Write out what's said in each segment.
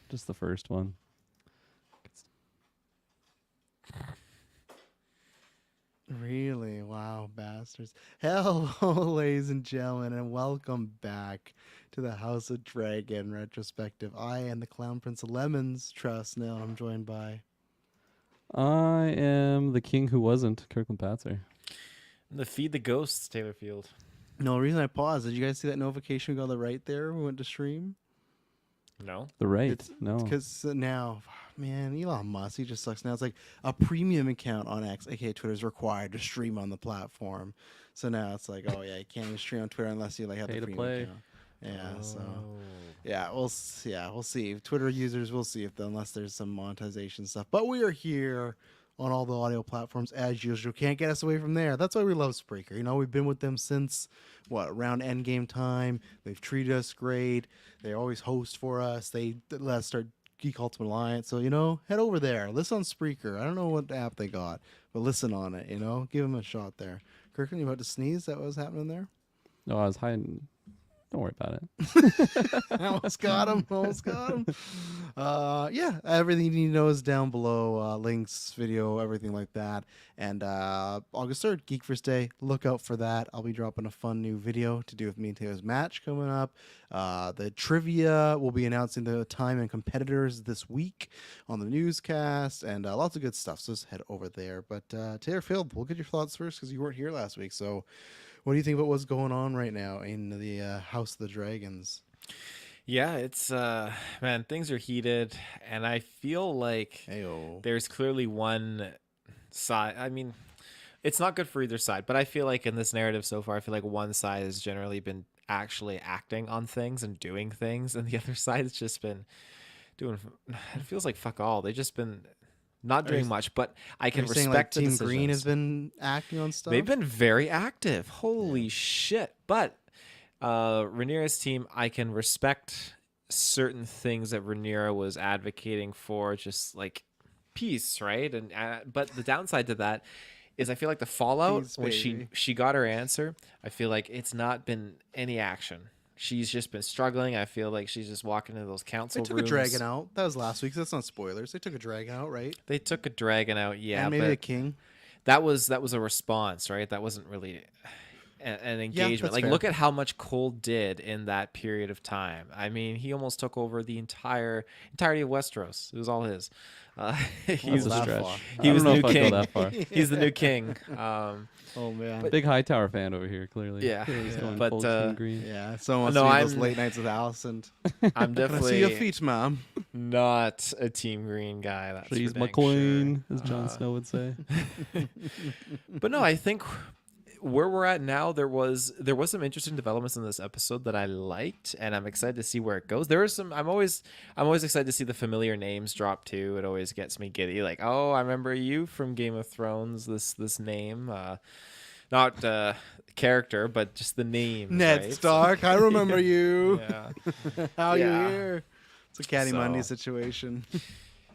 Just the first one. Really? Wow, bastards. Hello, ladies and gentlemen, and welcome back to the House of Dragon retrospective. I am the Clown Prince of Lemons, Trust Nil, and I'm joined by... I am the king who wasn't, Kirkland Patzer. The Feed the Ghosts, Taylor Field. No, the reason I paused, did you guys see that notification we got on the right there? We went to stream. No. The right? It's No. because now, man, Elon Musk, he just sucks. Now it's like a premium account on X, aka Twitter, is required to stream on the platform. So now it's like, oh yeah, you can't even stream on Twitter unless you like have Pay the to premium play. account. Yeah, so Oh. yeah, we'll see. Twitter users, we'll see if unless there's some monetization stuff. But we are here on all the audio platforms as usual. Can't get us away from there. That's why we love Spreaker. You know, we've been with them since around endgame time. They've treated us great. They always host for us. They let us start Geek Ultimate Alliance. So, you know, head over there. Listen on Spreaker. I don't know what app they got, but listen on it, you know. Give them a shot there. Kirkland, you about to sneeze? Is that what was happening there? No, I was hiding. Don't worry about it. Almost got him. Yeah, everything you need to know is down below. Links, video, everything like that. And August 3rd, GeekVerse Day. Look out for that. I'll be dropping a fun new video to do with me and Taylor's match coming up. The trivia, we'll be announcing the time and competitors this week on the newscast. And lots of good stuff. So just head over there. But Taylor Field, we'll get your thoughts first because you weren't here last week. So what do you think about what's going on right now in the House of the Dragons? Yeah, it's man, things are heated, and I feel like Heyo. there's clearly one side. I mean, it's not good for either side, but I feel like in this narrative so far, I feel like one side has generally been actually acting on things and doing things, and the other side has just been doing. It feels like fuck all. They've just been not doing much, but I can You're saying, respect like, the Team Green has decisions. been acting on stuff. They've been very active. Holy shit. But Rhaenyra's team, I can respect certain things that Rhaenyra was advocating for, just like peace, right? And but the downside to that is I feel like the fallout Peace, when baby. she got her answer, I feel like it's not been any action. She's just been struggling. I feel like she's just walking into those They council took rooms. a dragon out. That was last week. So that's not spoilers. They took a dragon out, right? They took a dragon out, yeah, And maybe but a king. that was a response, right? That wasn't really an engagement. that's Like, fair. look at how much Cole did in that period of time. I mean, he almost took over the entirety of Westeros. It was all his. He's That's a that stretch. far. he I was don't the know new if I'd king. go that far. He's the new king. Oh man. Big Hightower fan over here, clearly. Yeah, He's yeah. going But, full Team Green. Yeah. Someone wants No, to see those I'm- late nights with Alice and I'm can I see definitely your feet, mom? not a Team Green guy. That's She's for my dang queen, sure. as Jon Snow would say. But no, I think where we're at now, there was some interesting developments in this episode that I liked, and I'm excited to see where it goes. There are some. I'm always excited to see the familiar names drop too. It always gets me giddy. Like, oh, I remember you from Game of Thrones. This name, not character, but just the name. Ned right? Stark. I remember you. Yeah. How Yeah. you here? It's a Caddy Monday So- situation.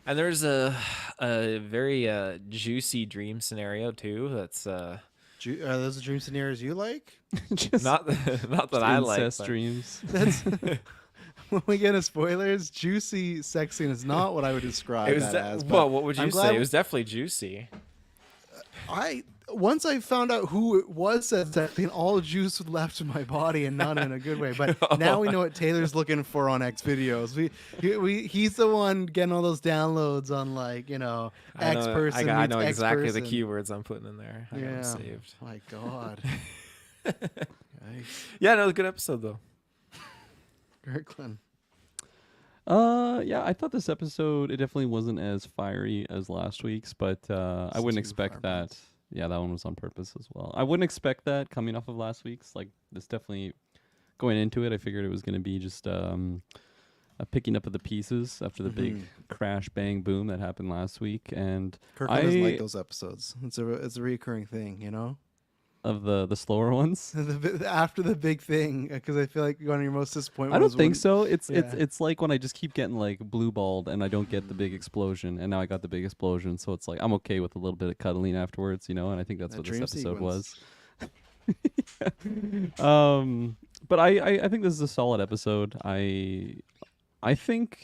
And there's a very juicy dream scenario too. That's Are those the dream scenarios you like? Just not that I like. incest but- dreams. That's when we get into spoilers. Juicy sex scene is not what I would describe It was that as. but well. What would I'm you glad say? It was definitely juicy. Once I found out who it was that thing, all juice left in my body and not in a good way. But now we know what Taylor's looking for on X videos. He's the one getting all those downloads on, like, you know, X person. I meets know X exactly the person. keywords I'm putting in there. I got them Yeah. saved. My God. Yikes. Yeah, no, it was a good episode though. Kirkland. Yeah, I thought this episode, it definitely wasn't as fiery as last week's, but I wouldn't Too expect fire that. Yeah, that one was on purpose as well. I wouldn't expect that coming off of last week's. Like, this definitely, going into it, I figured it was going to be just a picking up of the pieces after the big crash, bang, boom that happened last week. And Kirkland doesn't I- like those episodes. It's a recurring thing, you know? of the slower ones. After the big thing, because I feel like one of your most disappointed I don't ones think when- so. It's yeah. it's like when I just keep getting like blue balled and I don't get the big explosion, and now I got the big explosion, so it's like I'm okay with a little bit of cuddling afterwards, you know. And I think that's That what this dream episode sequence. was. But I think this is a solid episode. I think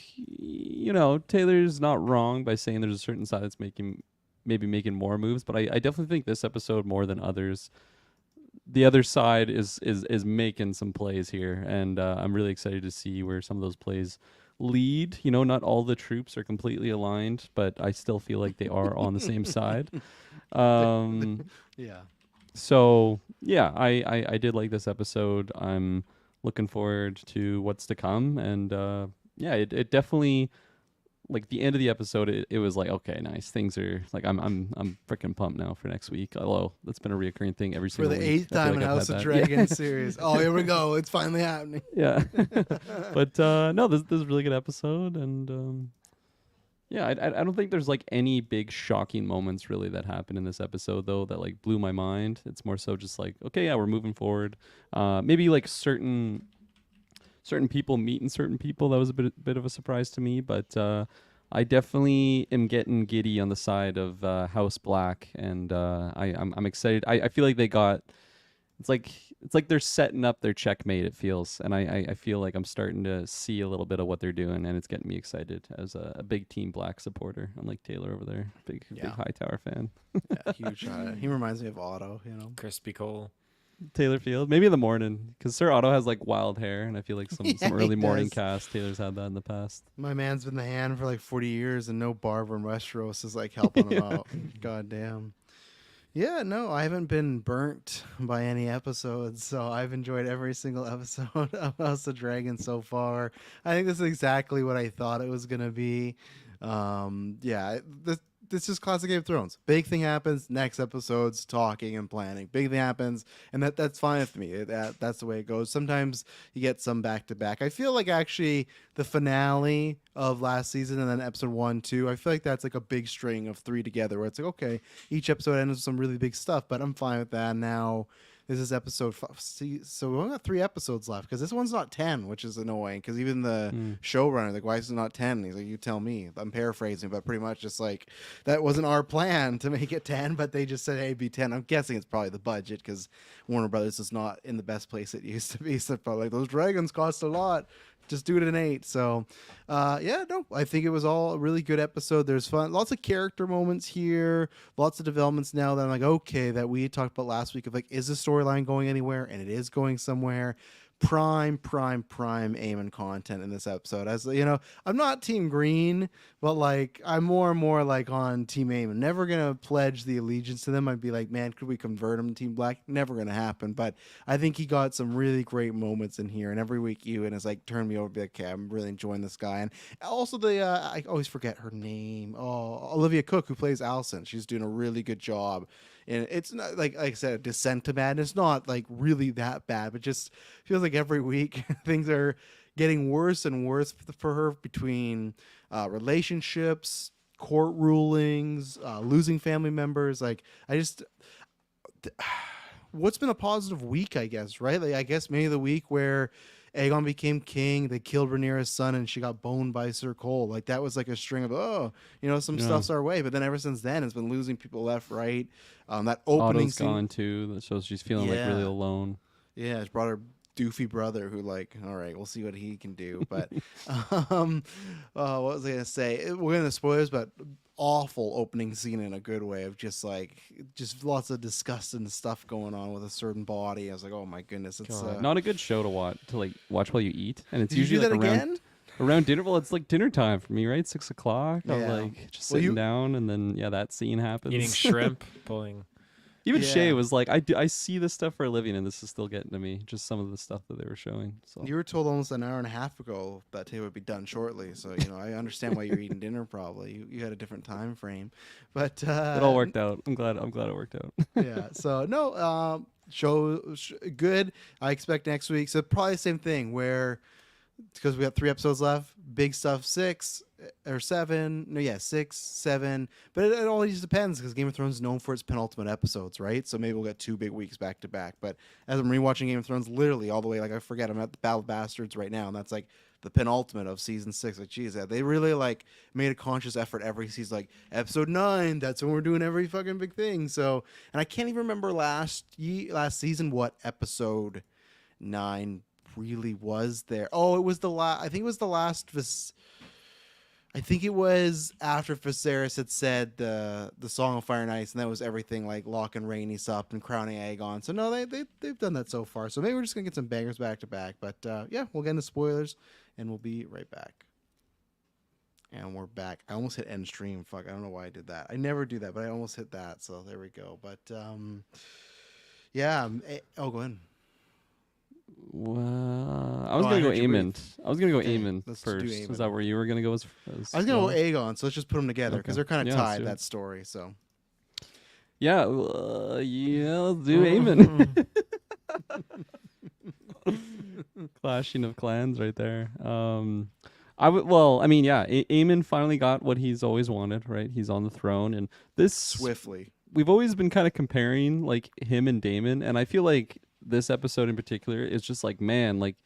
Taylor's not wrong by saying there's a certain side that's maybe making more moves, but I definitely think this episode more than others. The other side is making some plays here, and I'm really excited to see where some of those plays lead. Not all the troops are completely aligned, but I still feel like they are on the same side. Yeah. So yeah, I did like this episode. I'm looking forward to what's to come, and yeah, it definitely, like, the end of the episode, it was like, okay, nice. Things are like, I'm freaking pumped now for next week. Although that's been a reoccurring thing every For single the week. 8th time in I've House had of that. Dragons series. Oh, here we go. It's finally happening. Yeah. But no, this is a really good episode, and yeah, I don't think there's like any big shocking moments really that happened in this episode though that like blew my mind. It's more so just like, okay, yeah, we're moving forward. Maybe like certain people meeting certain people, that was a bit of a surprise to me, but I definitely am getting giddy on the side of House Black, and I'm excited. I feel like they got, it's like they're setting up their checkmate, it feels, and I feel like I'm starting to see a little bit of what they're doing, and it's getting me excited as a big Team Black supporter. Unlike Taylor over there, big Hightower fan. Yeah, huge. He reminds me of Otto, Crispy Cole. Taylor Field, maybe in the morning, because Sir Otto has like wild hair, and I feel like some early morning does. cast Taylor's had that in the past. My man's been the hand for like 40 years, and no barber in Westeros is like helping him out. God damn. Yeah, no, I haven't been burnt by any episodes, so I've enjoyed every single episode of House of Dragon so far. I think this is exactly what I thought it was gonna be. Yeah, this is classic Game of Thrones. Big thing happens, next episode's talking and planning. Big thing happens, and that's fine with me. That's the way it goes. Sometimes you get some back to back. I feel like actually the finale of last season and then episode 1, 2, I feel like that's like a big string of 3 together where it's like, okay, each episode ends with some really big stuff, but I'm fine with that. Now this is episode 5. So we only got 3 episodes left because this one's not 10, which is annoying. Because even the showrunner, like, why is it not 10? He's like, you tell me. I'm paraphrasing, but pretty much just like that wasn't our plan to make it 10, but they just said, hey, be 10. I'm guessing it's probably the budget because Warner Brothers is not in the best place it used to be. So probably like, those dragons cost a lot. Just do it in 8. So, yeah, no, I think it was all a really good episode. There's fun, lots of character moments here, lots of developments now that I'm like, okay, that we talked about last week of like, is the storyline going anywhere? And it is going somewhere. Prime Aemon content in this episode. As you know, I'm not Team Green, but like I'm more and more like on Team Aemon. Never gonna pledge the allegiance to them. I'd be like, man, could we convert him to Team Black? Never gonna happen. But I think he got some really great moments in here. And every week Ewan is like, turn me over, be like, okay, I'm really enjoying this guy. And also the I always forget her name. Oh, Olivia Cook, who plays Alicent. She's doing a really good job. And it's not like I said, Descent to Madness, not like really that bad, but just feels like every week things are getting worse and worse for her between relationships, court rulings, losing family members. Like what's been a positive week, I guess, right? Like I guess maybe the week where Aegon became king, they killed Rhaenyra's son, and she got boned by Sir Cole. Like that was like a string of some stuff's our way. But then ever since then, it's been losing people left, right. That opening Otto's scene gone too. That shows she's feeling like really alone. Yeah, she brought her doofy brother who like, all right, we'll see what he can do. But what was I gonna say? We're gonna spoilers, but awful opening scene in a good way of just lots of disgusting stuff going on with a certain body. I was like, oh my goodness, it's not a good show to watch while you eat, and it's Did usually you do like that around again? around dinner. Well, it's like dinner time for me, right? 6 o'clock. I'm Yeah. like just sitting down, and then that scene happens. Eating shrimp, pulling. Even Yeah. Shay was like, I see this stuff for a living, and this is still getting to me. Just some of the stuff that they were showing. So You were told almost an hour and a half ago that tape would be done shortly, so I understand why you're eating dinner. Probably you had a different time frame, but it all worked out. I'm glad it worked out. Yeah. So no, good. I expect next week. So probably the same thing where because we have 3 episodes left. Big stuff 6 or 7. No, yeah, 6, 7. But it all just depends because Game of Thrones is known for its penultimate episodes, right? So maybe we'll get 2 big weeks back to back. But as I'm rewatching Game of Thrones, literally all the way, like I forget, I'm at the Battle of Bastards right now, and that's like the penultimate of season 6. Like, geez, they really like made a conscious effort every season. Like episode 9, that's when we're doing every fucking big thing. So, and I can't even remember last season what episode 9 really was there. Oh, it was the last. I think it was the last. I think it was after Viserys had said the Song of Fire and Ice, and that was everything like locking Rhaenys up and crowning Aegon. So no, they've done that so far. So maybe we're just gonna get some bangers back to back. But yeah, we'll get into spoilers, and we'll be right back. And we're back. I almost hit end stream. Fuck, I don't know why I did that. I never do that, but I almost hit that. So there we go. But yeah. Oh, go ahead. Well, I was gonna go Aemond. I was gonna go Aemond let's do first. Aemond. Is that where you were gonna go? As I was gonna well? go Aegon, so let's just put them together because Okay. they're kind of Yeah, let's tied, do it. that story. So Yeah, yeah, let's do Aemond. Clashing of clans right there. Well, I mean, yeah, Aemon finally got what he's always wanted, right? He's on the throne, and this swiftly. we've always been kind of comparing like him and Daemon, and I feel like this episode in particular is just like, man, like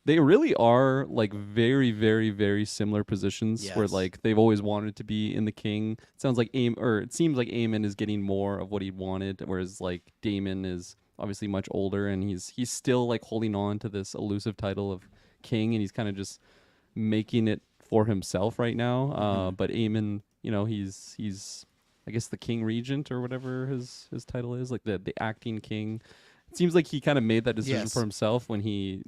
they really are like very, very, very similar positions where Yes. like they've always wanted to be in the king. It sounds like it seems like Aemon is getting more of what he wanted, whereas like Daemon is obviously much older and he's still like holding on to this elusive title of king, and he's kind of just making it for himself right now. But Aemon, you know, he's I guess the king regent or whatever his title is, like the acting king. It seems like he kind of made that decision Yes. for himself when he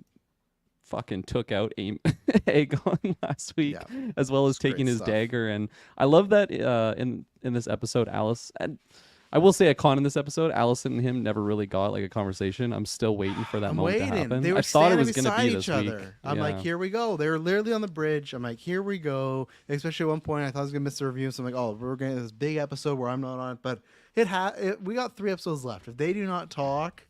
fucking took out Aegon last week, Yeah. as well as It's great taking his stuff. dagger. And I love that in this episode, Alice. And I will say a con in this episode, Allison and him never really got like a conversation. I'm still waiting for that I'm moment waiting. to happen. They were I thought it standing was going to beside be each this week. other. I'm like, Yeah. here we go. They were literally on the bridge. I'm like, here we go. Especially at one point, I thought I was gonna miss the review. So I'm like, oh, we're gonna this big episode where I'm not on it. But we got 3 episodes left. If they do not talk,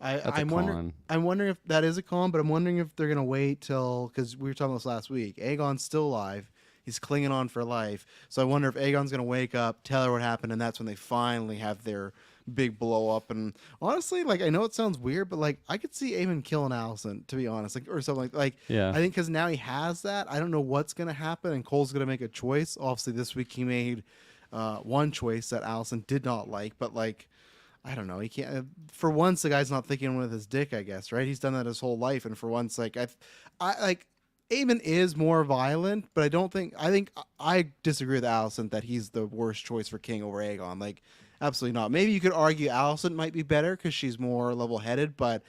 That's a I'm wondering. con. I'm wondering if that is a con, but I'm wondering if they're gonna wait till, because we were talking about this last week. Aegon's still alive. He's clinging on for life. So I wonder if Aegon's gonna wake up, tell her what happened, and that's when they finally have their big blow up. And honestly, like, I know it sounds weird, but like I could see Aemon killing Alicent, to be honest, like, or something like Yeah. I think because now he has that. I don't know what's gonna happen, and Cole's gonna make a choice. Obviously, this week he made one choice that Alicent did not like, but like, I don't know. He can't. For once, the guy's not thinking with his dick. I guess, right? He's done that his whole life, and for once, like I like. Aemon is more violent, but I don't think. I think I disagree with Alicent that he's the worst choice for king over Aegon. Like, absolutely not. Maybe you could argue Alicent might be better because she's more level-headed, but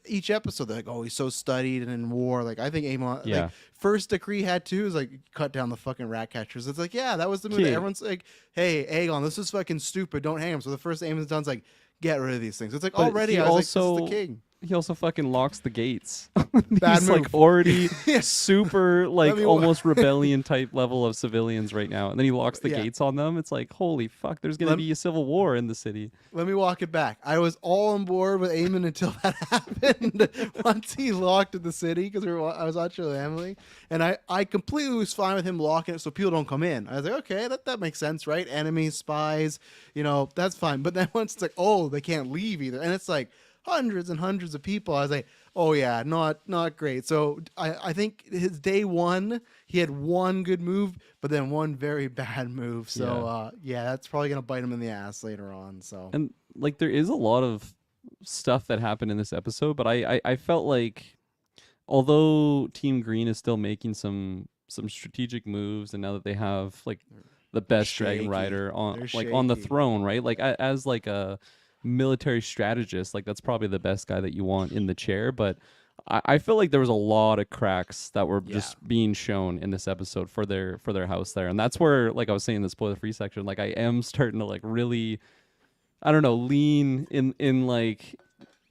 each episode they're like, oh, he's so studied and in war. Like, I think Aemon. Yeah. Like, first decree had to is like cut down the fucking rat catchers. It's like, yeah, that was the move. That Kid. everyone's like, hey, Aegon, this is fucking stupid. Don't hang him. So the first Aemon's done is like, get rid of these things. It's like But already. he I was like, also- this is the king. He also fucking locks the gates. Bad He's like move. already Yeah. super like me almost rebellion type level of civilians right now, and then he locks the Yeah. gates on them. It's like, holy fuck, there's gonna Lem- be a civil war in the city. Let me walk it back. I was all on board with Aemon until that happened. Once he locked the city, because I was watching with Emily, and I completely was fine with him locking it so people don't come in. I was like, okay, that makes sense, right? Enemies, spies, that's fine. But then once it's like, oh, they can't leave either, and it's like hundreds and hundreds of people. I was like, oh yeah, not great. So I think his day one, he had one good move, but then one very bad move. So yeah, that's probably gonna bite him in the ass later on. So And like there is a lot of stuff that happened in this episode, but I felt like although Team Green is still making some strategic moves, and now that they have like the best dragon shaky. rider on They're on the shaky. throne, right? Like as like a military strategist, like that's probably the best guy that you want in the chair. But I feel like there was a lot of cracks that were just being shown in this episode for their house there, and that's where, like I was saying in the spoiler free section, like I am starting to like really, I don't know, lean in like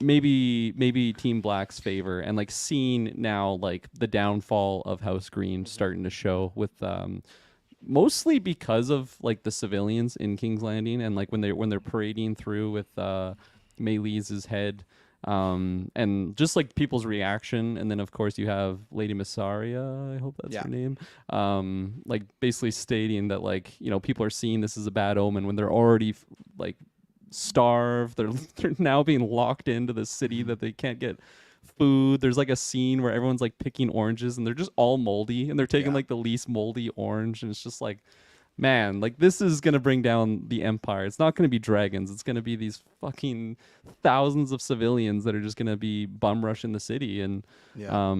maybe Team Black's favor, and like seeing now like the downfall of House Green starting to show with mostly because of like the civilians in King's Landing, and like when they're parading through with Maylee's head, and just like people's reaction. And then of course you have Lady Massaria, I hope that's her name, like basically stating that like, people are seeing this as a bad omen when they're already like starved. They're now being locked into the city that they can't get food. There's like a scene where everyone's like picking oranges and they're just all moldy, and they're taking like the least moldy orange, and it's just like, man, like this is gonna bring down the empire. It's not gonna be dragons. It's gonna be these fucking thousands of civilians that are just gonna be bum rushing the city. And Yeah.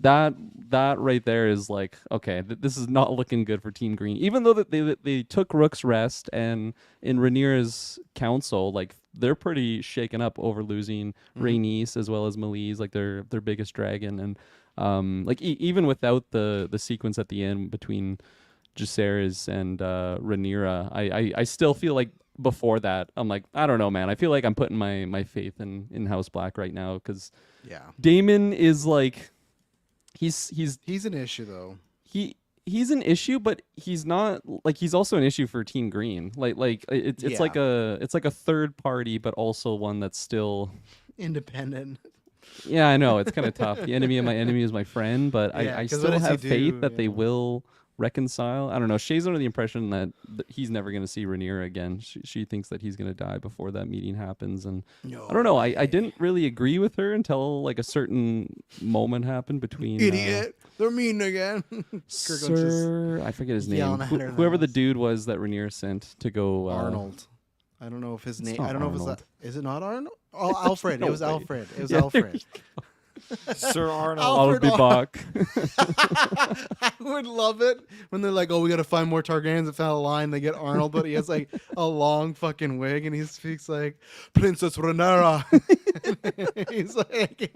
that right there is like, okay, this is not looking good for Team Green. Even though that they took Rook's Rest, and in Rhaenyra's council, like they're pretty shaken up over losing Rhaenys as well as Malice, like their biggest dragon. And like even without the sequence at the end between Jacaerys and Rhaenyra, I still feel like before that I'm like, I don't know, man. I feel like I'm putting my faith in House Black right now, because Yeah. Daemon is like he's He's an issue though. he's an issue, but he's not like, he's also an issue for Team Green. It's Yeah. like a third party, but also one that's still Independent. yeah, I know it's kind of tough. The enemy of my enemy is my friend, but Yeah, I 'cause still what does he have faith do? that they Yeah. will reconcile. I don't know. Shay's under the impression that he's never going to see Rhaenyra again. She thinks that he's going to die before that meeting happens, and No I don't know. I way. didn't really agree with her until like a certain moment happened between Idiot. They're mean again. Kirkland's just Sir, I forget his name. yelling at her in the Whoever the house. dude was that Rhaenyra sent to go. Arnold. I don't know if his name. not I don't know if Arnold. it's is it not Arnold? Oh, Alfred. No It was way. Alfred. It was Yeah, there Alfred. Sir Arnold. I'll be Alfred back. I would love it when they're like, "Oh, we got to find more Targaryens." That found a line. They get Arnold, but he has like a long fucking wig, and he speaks like Princess Rhaenyra. He's like,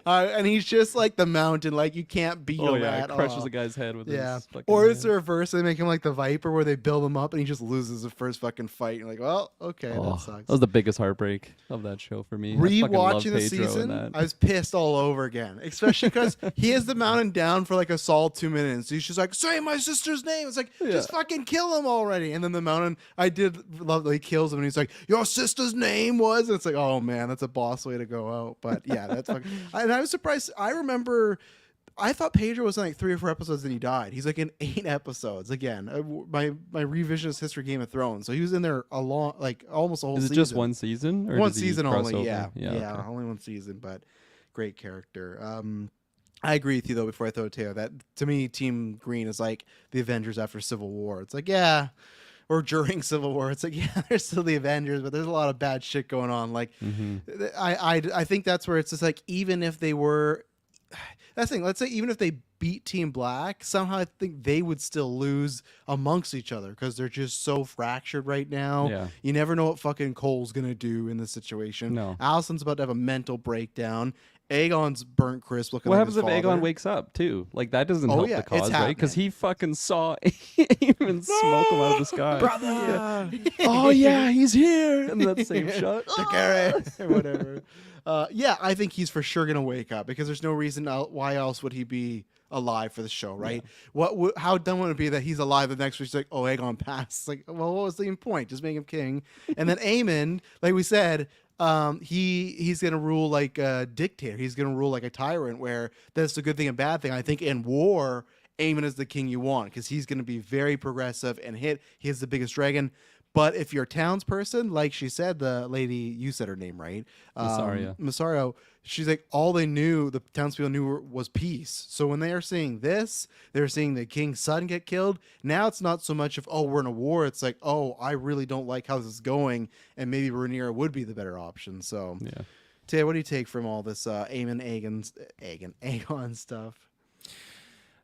and he's just like the mountain. Like you can't beat Oh him yeah, at crushes all. a guy's head with Yeah, his fucking or it's hand. the reverse. They make him like the Viper, where they build him up and he just loses the first fucking fight. You're like, well, okay, Oh, that sucks. that was the biggest heartbreak of that show for me. I fucking love Rewatching the Pedro in season, that. I was pissed all over again, especially because he has the mountain down for like a solid 2 minutes. He's just like, say my sister's name. It's like, just fucking kill him already. And then the mountain, I did love that he kills him and he's like, your sister's name was. And it's like, oh man, that's a boss way to go out. But yeah, that's fucking. And I was surprised. I remember. I thought Pedro was in like 3 or 4 episodes and he died. He's like in 8 episodes. Again, my revisionist history Game of Thrones. So he was in there a long, like almost a whole Is it season. just one season? Or One does he season cross only. over? Yeah, okay. only one season, but great character. I agree with you though. Before I throw it to you, that to me, Team Green is like the Avengers after Civil War. It's like or during Civil War. It's like there's still the Avengers, but there's a lot of bad shit going on. Like I think that's where it's just like even if they were. That's the thing. Let's say even if they beat Team Black, somehow I think they would still lose amongst each other because they're just so fractured right now. Yeah. You never know what fucking Cole's gonna do in this situation. No. Allison's about to have a mental breakdown. Aegon's burnt crisp looking. What like happens his if father. Aegon wakes up too? Like that doesn't Oh, help yeah, the cause, it's right? Because happening. he fucking saw Aemon smoke him out of the sky. Brother. Oh yeah, he's here in that same shot. or whatever. Yeah, I think he's for sure gonna wake up because there's no reason why else would he be alive for the show, right? How dumb would it be that he's alive the next week? He's like, oh, Aegon passed. Like, well, what was the point? Just make him king. And then Aemon, like we said, he's gonna rule like a dictator. He's gonna rule like a tyrant. Where that's a good thing and bad thing. I think in war, Aemon is the king you want because he's gonna be very progressive and he has the biggest dragon. But if you're a townsperson, like she said, the lady, you said her name right, Massario, she's like, all they knew, the townspeople knew was peace. So when they are seeing this, they're seeing the king's son get killed. Now it's not so much of, oh, we're in a war. It's like, oh, I really don't like how this is going, and maybe Rhaenyra would be the better option. So, Yeah. Tay, what do you take from all this Aegon stuff?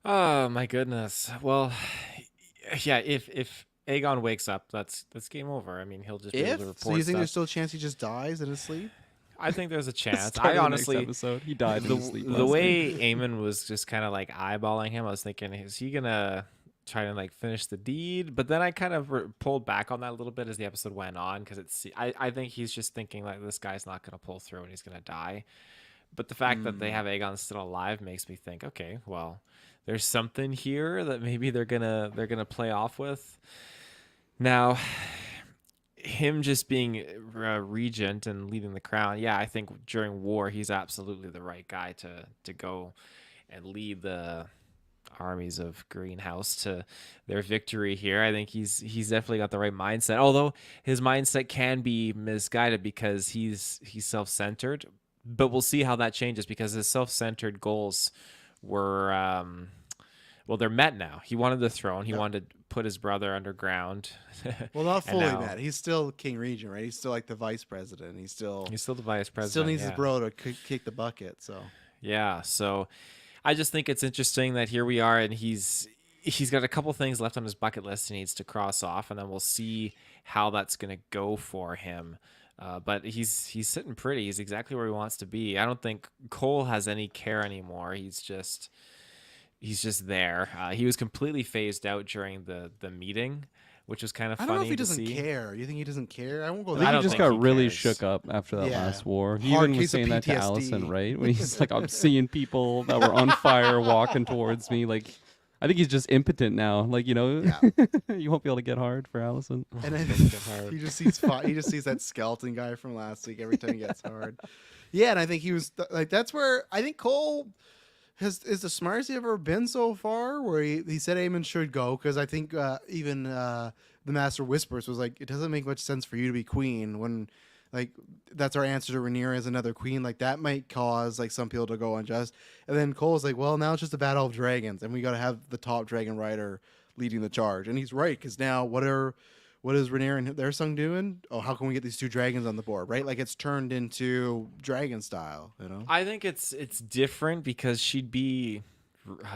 Oh my goodness. Well, yeah. If Aegon wakes up, that's game over. I mean, he'll just be able to report So you think stuff. there's still a chance he just dies in his sleep? I think there's a chance. Start I of the next honestly, episode, he died in his sleep. the way Aemon was just kind of like eyeballing him, I was thinking, is he gonna try to like finish the deed? But then I kind of pulled back on that a little bit as the episode went on because I think he's just thinking like this guy's not gonna pull through and he's gonna die. But the fact that they have Aegon still alive makes me think, okay, well, there's something here that maybe they're gonna play off with. Now, him just being regent and leading the crown, yeah, I think during war he's absolutely the right guy to go and lead the armies of Greenhouse to their victory here. I think he's definitely got the right mindset. Although his mindset can be misguided because he's self-centered, but we'll see how that changes because his self-centered goals were well, they're met now. He wanted the throne. He wanted to put his brother underground. Well, not And fully now met. He's still king regent, right? He's still like the vice president. He's still the vice president. still needs his yeah. bro to kick the bucket. So Yeah, so I just think it's interesting that here we are, and he's got a couple things left on his bucket list he needs to cross off, and then we'll see how that's going to go for him. But he's sitting pretty. He's exactly where he wants to be. I don't think Cole has any care anymore. He's just there. He was completely phased out during the meeting, which was kind of I funny don't know if he to doesn't see. care. You think he doesn't care? I won't go I that. think I he don't just think got he really cares. shook up after that Yeah. last war. He Hard even was case of saying that to PTSD. Allison, right? When he's like, I'm seeing people that were on fire walking towards me. Like, I think he's just impotent now. Like, you know, you won't be able to get hard for Allison. And then he just sees that skeleton guy from last week every time he gets hard. Yeah, and I think he was like, that's where I think Cole is the smartest he ever been so far. Where he said Aemon should go, because I think even the Master Whispers was like, it doesn't make much sense for you to be queen when like that's our answer to Rhaenyra as another queen. Like that might cause like some people to go unjust. And then Cole's like, well, now it's just a battle of dragons, and we got to have the top dragon rider leading the charge. And he's right, because now what is Rhaenyra and their son doing? Oh, how can we get these two dragons on the board, right? Like it's turned into dragon style, you know? I think it's different because she'd be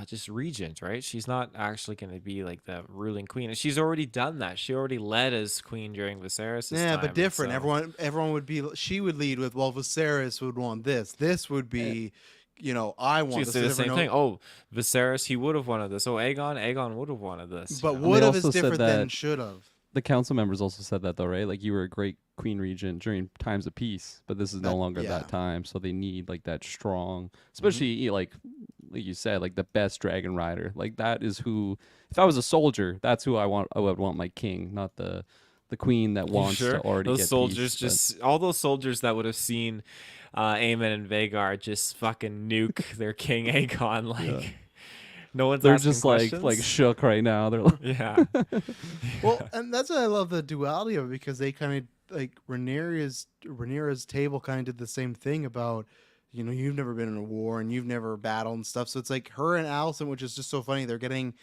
just regent, right? She's not actually going to be like the ruling queen. And she's already done that. She already led as queen during Viserys' Yeah, time. but different. So Everyone would be. She would lead with, well, Viserys would want this. This would be, I she want could this. say the Never same know- thing. Oh, Viserys, he would have wanted this. Oh, Aegon would have wanted this. But you know? would have is also said different than that- should have. The council members also said that, though, right? Like, you were a great queen regent during times of peace, but this is no longer yeah. that time. So they need like that strong, especially like you said, like the best dragon rider. Like that is who. If I was a soldier, that's who I want. I would want my king, not the queen that wants to already those get soldiers peace, just all those soldiers that would have seen Aemon and Vhagar just fucking nuke their king Aegon. Like no one's they're asking just questions. like shook right now. They're like, yeah. Well, and that's why I love the duality of it, because they kind of like Rhaenyra's table kind of did the same thing about, you've never been in a war and you've never battled and stuff. So it's like her and Alicent, which is just so funny. They're getting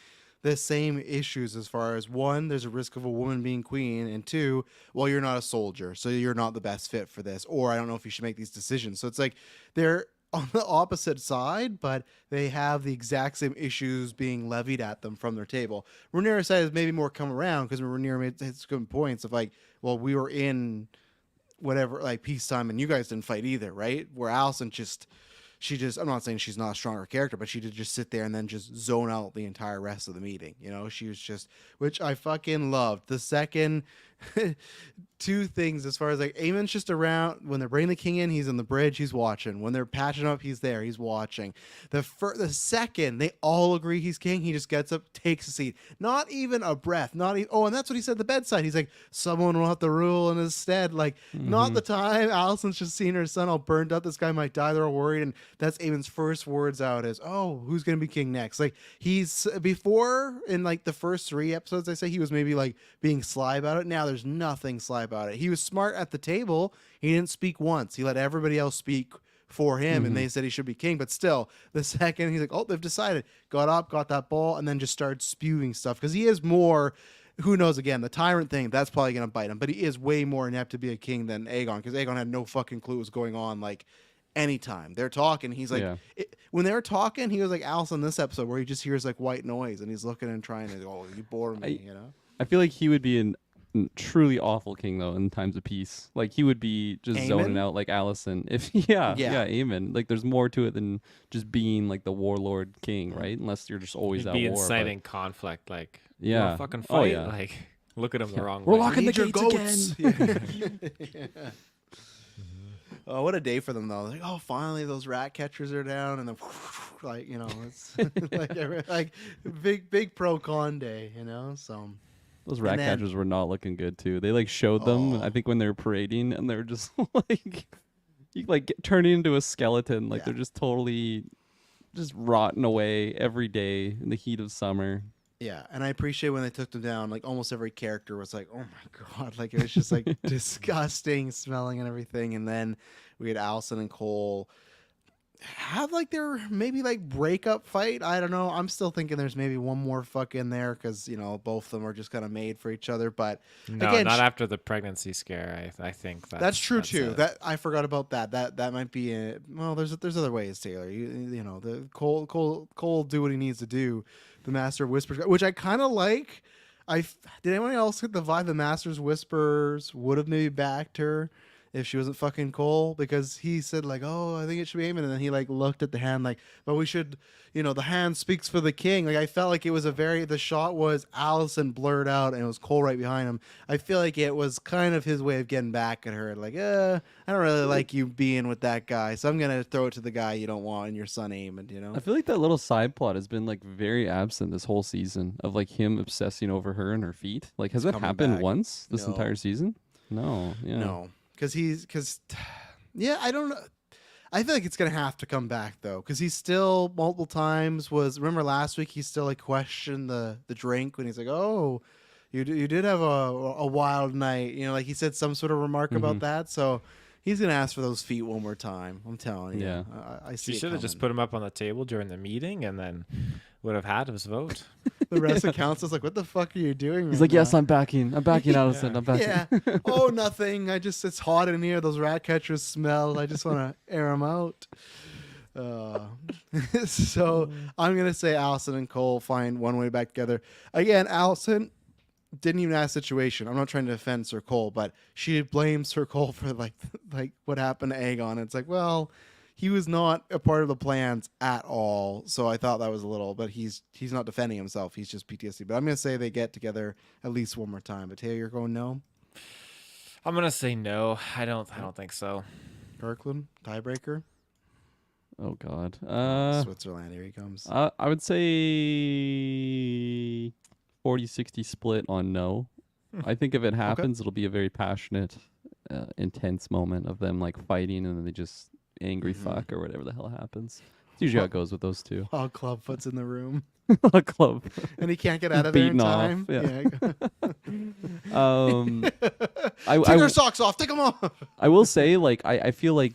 the same issues as far as, one, there's a risk of a woman being queen, and two, well, you're not a soldier, so you're not the best fit for this, or I don't know if you should make these decisions. So it's like they're on the opposite side, but they have the exact same issues being levied at them from their table. Rhaenyra says maybe more come around, because Rhaenyra made his good points of like, well, we were in whatever, like peacetime, and you guys didn't fight either, right? Where Alicent I'm not saying she's not a stronger character, but she did just sit there and then just zone out the entire rest of the meeting. She was just, which I fucking loved. The second, two things as far as like Aemon's just around when they're bringing the king in, he's in the bridge, he's watching. When they're patching up, he's there, he's watching. The second they all agree he's king, he just gets up, takes a seat. Not even a breath. Not even. Oh, and that's what he said at the bedside. He's like, someone will have to rule in his stead. Like, not the time. Allison's just seen her son all burned up. This guy might die. They're all worried, and that's Aemon's first words out is, "Oh, who's gonna be king next?" Like he's before in like the first 3 episodes, I say he was maybe like being sly about it. Now there's nothing sly about it. He was smart at the table. He didn't speak once. He let everybody else speak for him, and they said he should be king. But still, the second he's like, "Oh, they've decided," got up, got that ball, and then just started spewing stuff, because he is more. Who knows? Again, the tyrant thing, that's probably gonna bite him. But he is way more inept to be a king than Aegon, because Aegon had no fucking clue what was going on. Like anytime they're talking, he's like, when they're talking, he was like Alice in this episode, where he just hears like white noise, and he's looking and trying to, oh, you bore me, I feel like he would be an truly awful king though in times of peace. Like he would be just zoning out like Allison. If Aemon. Like there's more to it than just being like the warlord king, right? Unless you're just always He'd at be war. inciting conflict, like Yeah. fucking fight. Oh, yeah. Like look at him the wrong We're way. locking the Need your gates again. Yeah. Oh, what a day for them though! Like, oh, finally those rat catchers are down, and then like it's like big pro con day, So Those rat then- catchers were not looking good too. They like showed them, Oh. I think, when they were parading, and they were just like, you like turning into a skeleton. Like Yeah. they're just totally, just rotting away every day in the heat of summer. yeah, and I appreciate when they took them down. Like almost every character was like, "Oh my god!" Like it was just like disgusting smelling and everything. And then we had Allison and Cole. have like their maybe like breakup fight. I don't know. I'm still thinking there's maybe one more fuck in there because both of them are just kind of made for each other. But No, again, not after the pregnancy scare. I think that's true too. it. That I forgot about that. That might be it. Well, there's other ways, Taylor. The Cole do what he needs to do. The Master of Whispers, which I kind of like. Did anyone else get the vibe the Master's Whispers would have maybe backed her if she wasn't fucking Cole? Because he said like, oh, I think it should be Aemon, and then he like looked at the hand like, but we should, the hand speaks for the king. Like I felt like it was the shot was Allison blurred out and it was Cole right behind him. I feel like it was kind of his way of getting back at her. Like, I don't really like you being with that guy, so I'm gonna throw it to the guy you don't want and your son Aemon. I feel like that little side plot has been like very absent this whole season of like him obsessing over her and her feet. Like, has that coming happened back. once this No. entire season? No. Yeah. No, I don't know. I feel like it's gonna have to come back though, because he still multiple times remember last week he still like questioned the drink when he's like, oh, you did have a wild night, like he said some sort of remark about that. So he's gonna ask for those feet one more time. I'm telling you. Yeah. I see. She it should have just coming. put him up on the table during the meeting, and then would have had his vote. The rest of council's like, what the fuck are you doing? He's right like, yes, now? I'm backing Allison. I'm backing. Yeah. Oh, nothing. It's hot in here. Those rat catchers smell. I just want to air them out. So I'm going to say Allison and Cole find one way back together. Again, Allison didn't even ask the situation. I'm not trying to defend Sir Cole, but she blames Sir Cole for like what happened to Aegon. It's like, well, he was not a part of the plans at all. So I thought that was a little, but he's not defending himself. He's just PTSD. But I'm going to say they get together at least one more time. But Taylor, you're going no? I'm gonna say no. I don't think so. Kirkland, tiebreaker? Oh God. Switzerland, here he comes. I would say 40-60 split on no. I think if it happens, it'll be a very passionate, intense moment of them like fighting, and then they just angry fuck or whatever the hell happens. It's usually how it goes with those two. Oh, Clubfoot's in the room. A club. And he can't get out of there in Beaten off, time. yeah. Take their socks off. Take them off. I will say, like, I feel like,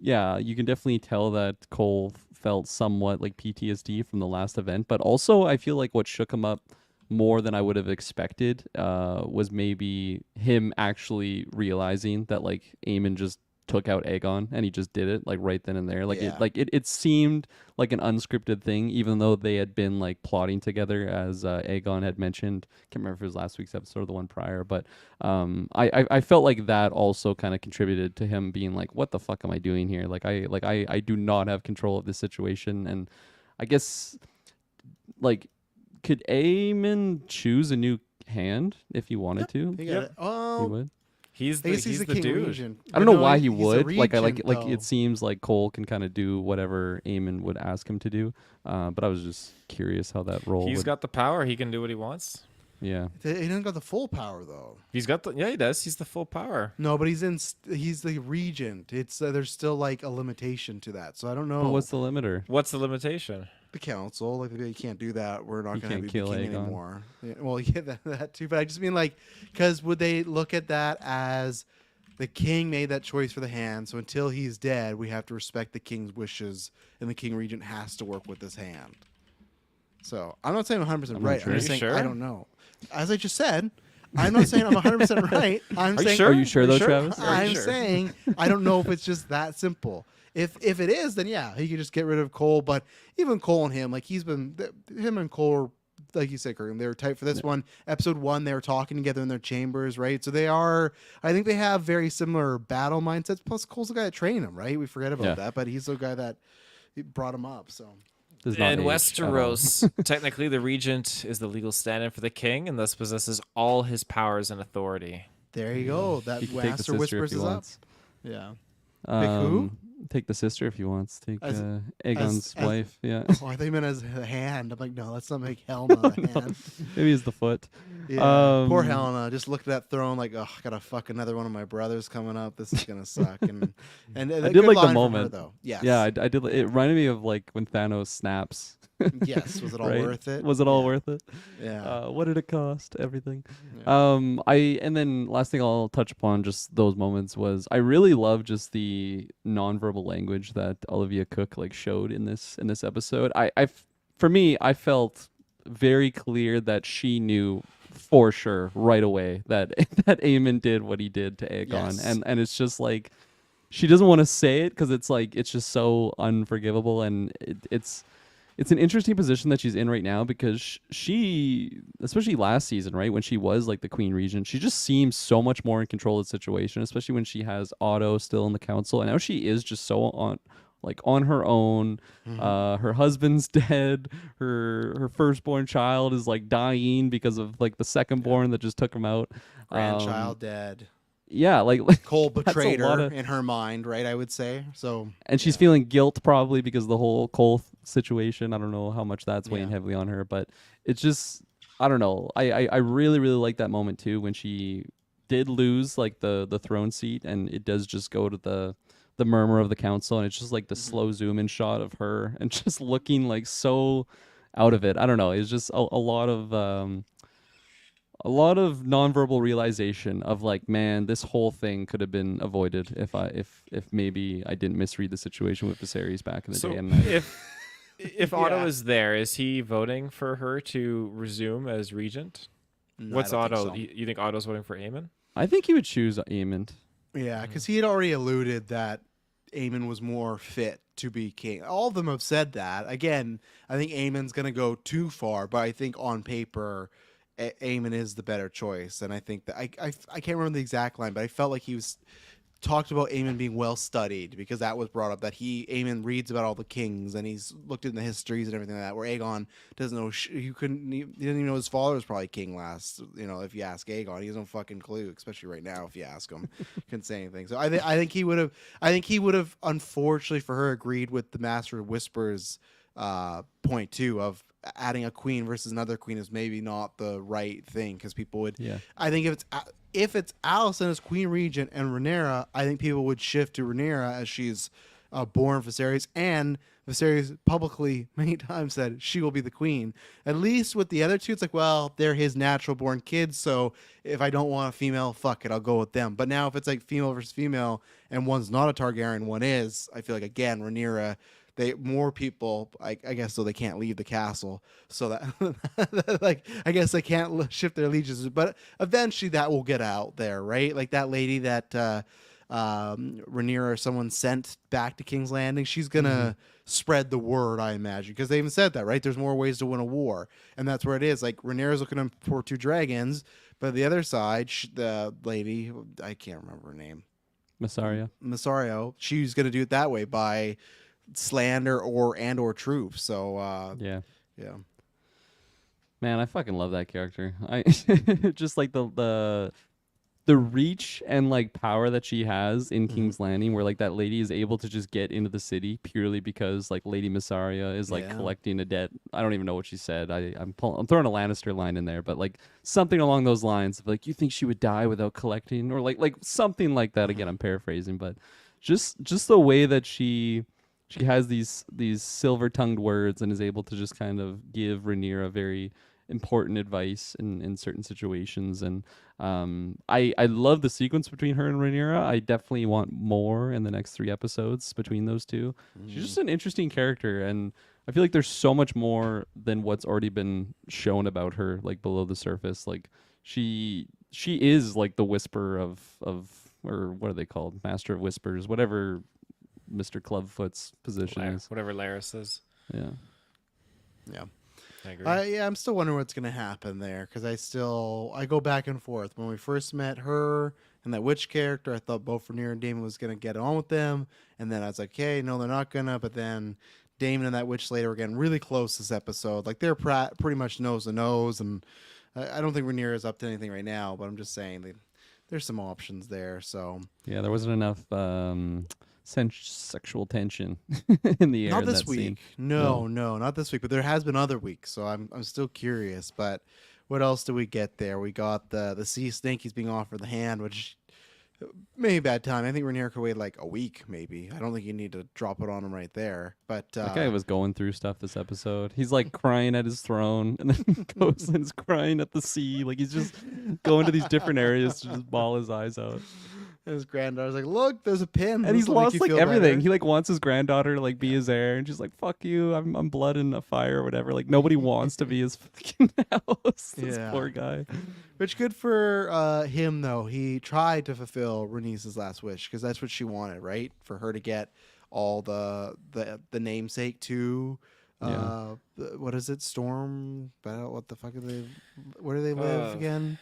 yeah, you can definitely tell that Cole felt somewhat like PTSD from the last event, but also I feel like what shook him up more than I would have expected was maybe him actually realizing that like Aemon just took out Aegon and he just did it like right then and there. Like Yeah. it seemed like an unscripted thing, even though they had been like plotting together as Aegon had mentioned. Can't remember if it was last week's episode or the one prior, but I felt like that also kind of contributed to him being like, what the fuck am I doing here? I do not have control of this situation. And I guess like, could Aemon choose a new hand if he wanted to? He got Yep. it. Oh, He would. He's I the, guess he's the the king dude. regent. I don't know No, why he he's a would. Like regent, like though. it seems like Cole can kind of do whatever Aemon would ask him to do. But I was just curious how that role. He's would, got the power. He can do what he wants. yeah. He doesn't got the full power though. He does. He's the full power. No, but he's the regent. It's there's still like a limitation to that. So I don't know. But what's the limiter? What's the limitation? the council? Like, you can't do that. We're not You going to can't be kill king Aegon. anymore. Yeah, well, yeah, that too. But I just mean like, because would they look at that as the king made that choice for the hand? So until he's dead, we have to respect the king's wishes, and the king regent has to work with this hand. So I'm not saying I'm 100% I'm right. not sure. I'm just Are you saying sure? I don't know. As I just said, I'm not saying I'm 100% right. I'm Are you saying sure? Are you sure though, Sure? Travis? Are you I'm sure? saying I don't know if it's just that simple. If it is, then yeah, he could just get rid of Cole. But even Cole and him, like him and Cole are, like you said, Kirk, they were tight for this one. Episode 1, they were talking together in their chambers, right? So they are, I think they have very similar battle mindsets. Plus, Cole's the guy that trained him, right? We forget about that, but he's the guy that brought him up. So Does not In age at all. Westeros, technically the regent is the legal stand-in for the king and thus possesses all his powers and authority. there you go. That He can take the Master sister Whispers if he is up. wants. Yeah. who? Take the sister if he wants. Take As- Aegon's as- wife. Yeah. Oh, I think meant as a hand. I'm like, no, let's not make Helena a hand. Maybe it's the foot. Yeah, poor Helena just looked at that throne like, oh, I gotta fuck another one of my brothers coming up. This is gonna suck. And I a did good like the line from her, moment. though. Yes. Yeah, I did. It reminded me of like when Thanos snaps Yes, was it all Right? worth it? Was it all Yeah. worth it? Yeah. What did it cost? Everything. Yeah. And then last thing I'll touch upon just those moments was I really love just the nonverbal language that Olivia Cook like showed in this episode. For me, I felt very clear that she knew for sure right away that that Aemon did what he did to Aegon, Yes. and it's just like she doesn't want to say it because it's like it's just so unforgivable, and it's an interesting position that she's in right now because she, especially last season, right, when she was like the queen regent, she just seems so much more in control of the situation, especially when she has Otto still in the council, and now she is just so on her own. Her husband's dead. Her firstborn child is like dying because of like the secondborn that just took him out. Grandchild dead. Yeah, like Cole that's a betrayed lot her of, in her mind, right? I would say so. and she's yeah. feeling guilt probably because of the whole Cole situation. I don't know how much that's weighing Yeah. heavily on her, but it's just I don't know. I really really like that moment too when she did lose like the throne seat, and it does just go to the murmur of the council, and it's just like the slow zoom in shot of her and just looking like so out of it. I don't know. It's just a lot of nonverbal realization of like, man, this whole thing could have been avoided if maybe I didn't misread the situation with Viserys back in the So day. And if Otto is there, is he voting for her to resume as regent? No, I What's don't think Otto? so. You think Otto's voting for Aemon? I think he would choose Aemond. Yeah, because he had already alluded that Aemon was more fit to be king. All of them have said that. Again, I think Aemon's going to go too far, but I think on paper, Aemon is the better choice. And I think that I can't remember the exact line, but I felt like he was talked about Aemon being well studied because that was brought up that Aemon reads about all the kings and he's looked in the histories and everything like that. Where Aegon doesn't know he didn't even know his father was probably king last. You know, if you ask Aegon, he has no fucking clue, especially right now. If you ask him, couldn't say anything. So I think he would have. I think he would have, unfortunately for her, agreed with the Master of Whispers point too of adding a queen versus another queen is maybe not the right thing because people would. Yeah. I think if it's Alicent as Queen Regent and Rhaenyra, I think people would shift to Rhaenyra as she's born Viserys, and Viserys publicly many times said she will be the queen. At least with the other two, it's like, well, they're his natural born kids, so if I don't want a female, fuck it, I'll go with them. But now if it's like female versus female, and one's not a Targaryen, one is, I feel like, again, Rhaenyra, more people, I guess, so they can't leave the castle, so that like I guess they can't shift their allegiances, but eventually that will get out there, right? Like that lady that Rhaenyra or someone sent back to King's Landing, she's gonna spread the word, I imagine, because they even said that, right? There's more ways to win a war, and that's where it is. Like Rhaenyra's looking for 2 dragons, but the other side, the lady, I can't remember her name, Massario, she's gonna do it that way by slander or truth. So Yeah. yeah. Man, I fucking love that character. I just like the reach and like power that she has in King's Landing, where like that lady is able to just get into the city purely because like Lady Massaria is like Yeah. collecting a debt. I don't even know what she said. I'm throwing a Lannister line in there, but like something along those lines of like, you think she would die without collecting, or like something like that. Again, I'm paraphrasing, but just the way that she has these silver-tongued words and is able to just kind of give Rhaenyra very important advice in certain situations. And I love the sequence between her and Rhaenyra. I definitely want more in the next 3 episodes between those two. She's just an interesting character, and I feel like there's so much more than what's already been shown about her, like below the surface. Like she is like the whisper of or what are they called? Master of Whispers, whatever Mr. Clubfoot's position is. Whatever Laris says. Yeah. Yeah. I agree. I'm still wondering what's going to happen there because I go back and forth. When we first met her and that witch character, I thought both Rhaenyra and Daemon was going to get on with them, and then I was like, okay, no, they're not gonna. But then Daemon and that witch lady were getting really close this episode. Like they're pretty much nose to nose, and I don't think Rhaenyra is up to anything right now. But I'm just saying there's some options there. So Yeah, there wasn't enough sexual tension in the air. not in this that week. scene. No, not this week. But there has been other weeks, so I'm still curious. But what else do we get there? We got the sea snake. He's being offered the hand, which maybe bad time. I think Rhaenyra could wait like a week, maybe. I don't think you need to drop it on him right there. But That guy was going through stuff this episode. He's like crying at his throne, and then goes and is crying at the sea. Like he's just going to these different areas to just bawl his eyes out. his granddaughter's like, "Look, there's a pin," And he's This'll make lost you like feel everything. better. He like wants his granddaughter to like be his heir, and she's like, "Fuck you! I'm blood in a fire or whatever." Like nobody wants to be his fucking house. This Yeah. poor guy. Which good for him though. He tried to fulfill Rhaenys' last wish because that's what she wanted, right? For her to get all the namesake to what is it? Storm Battle? What the fuck are they? Where do they live again?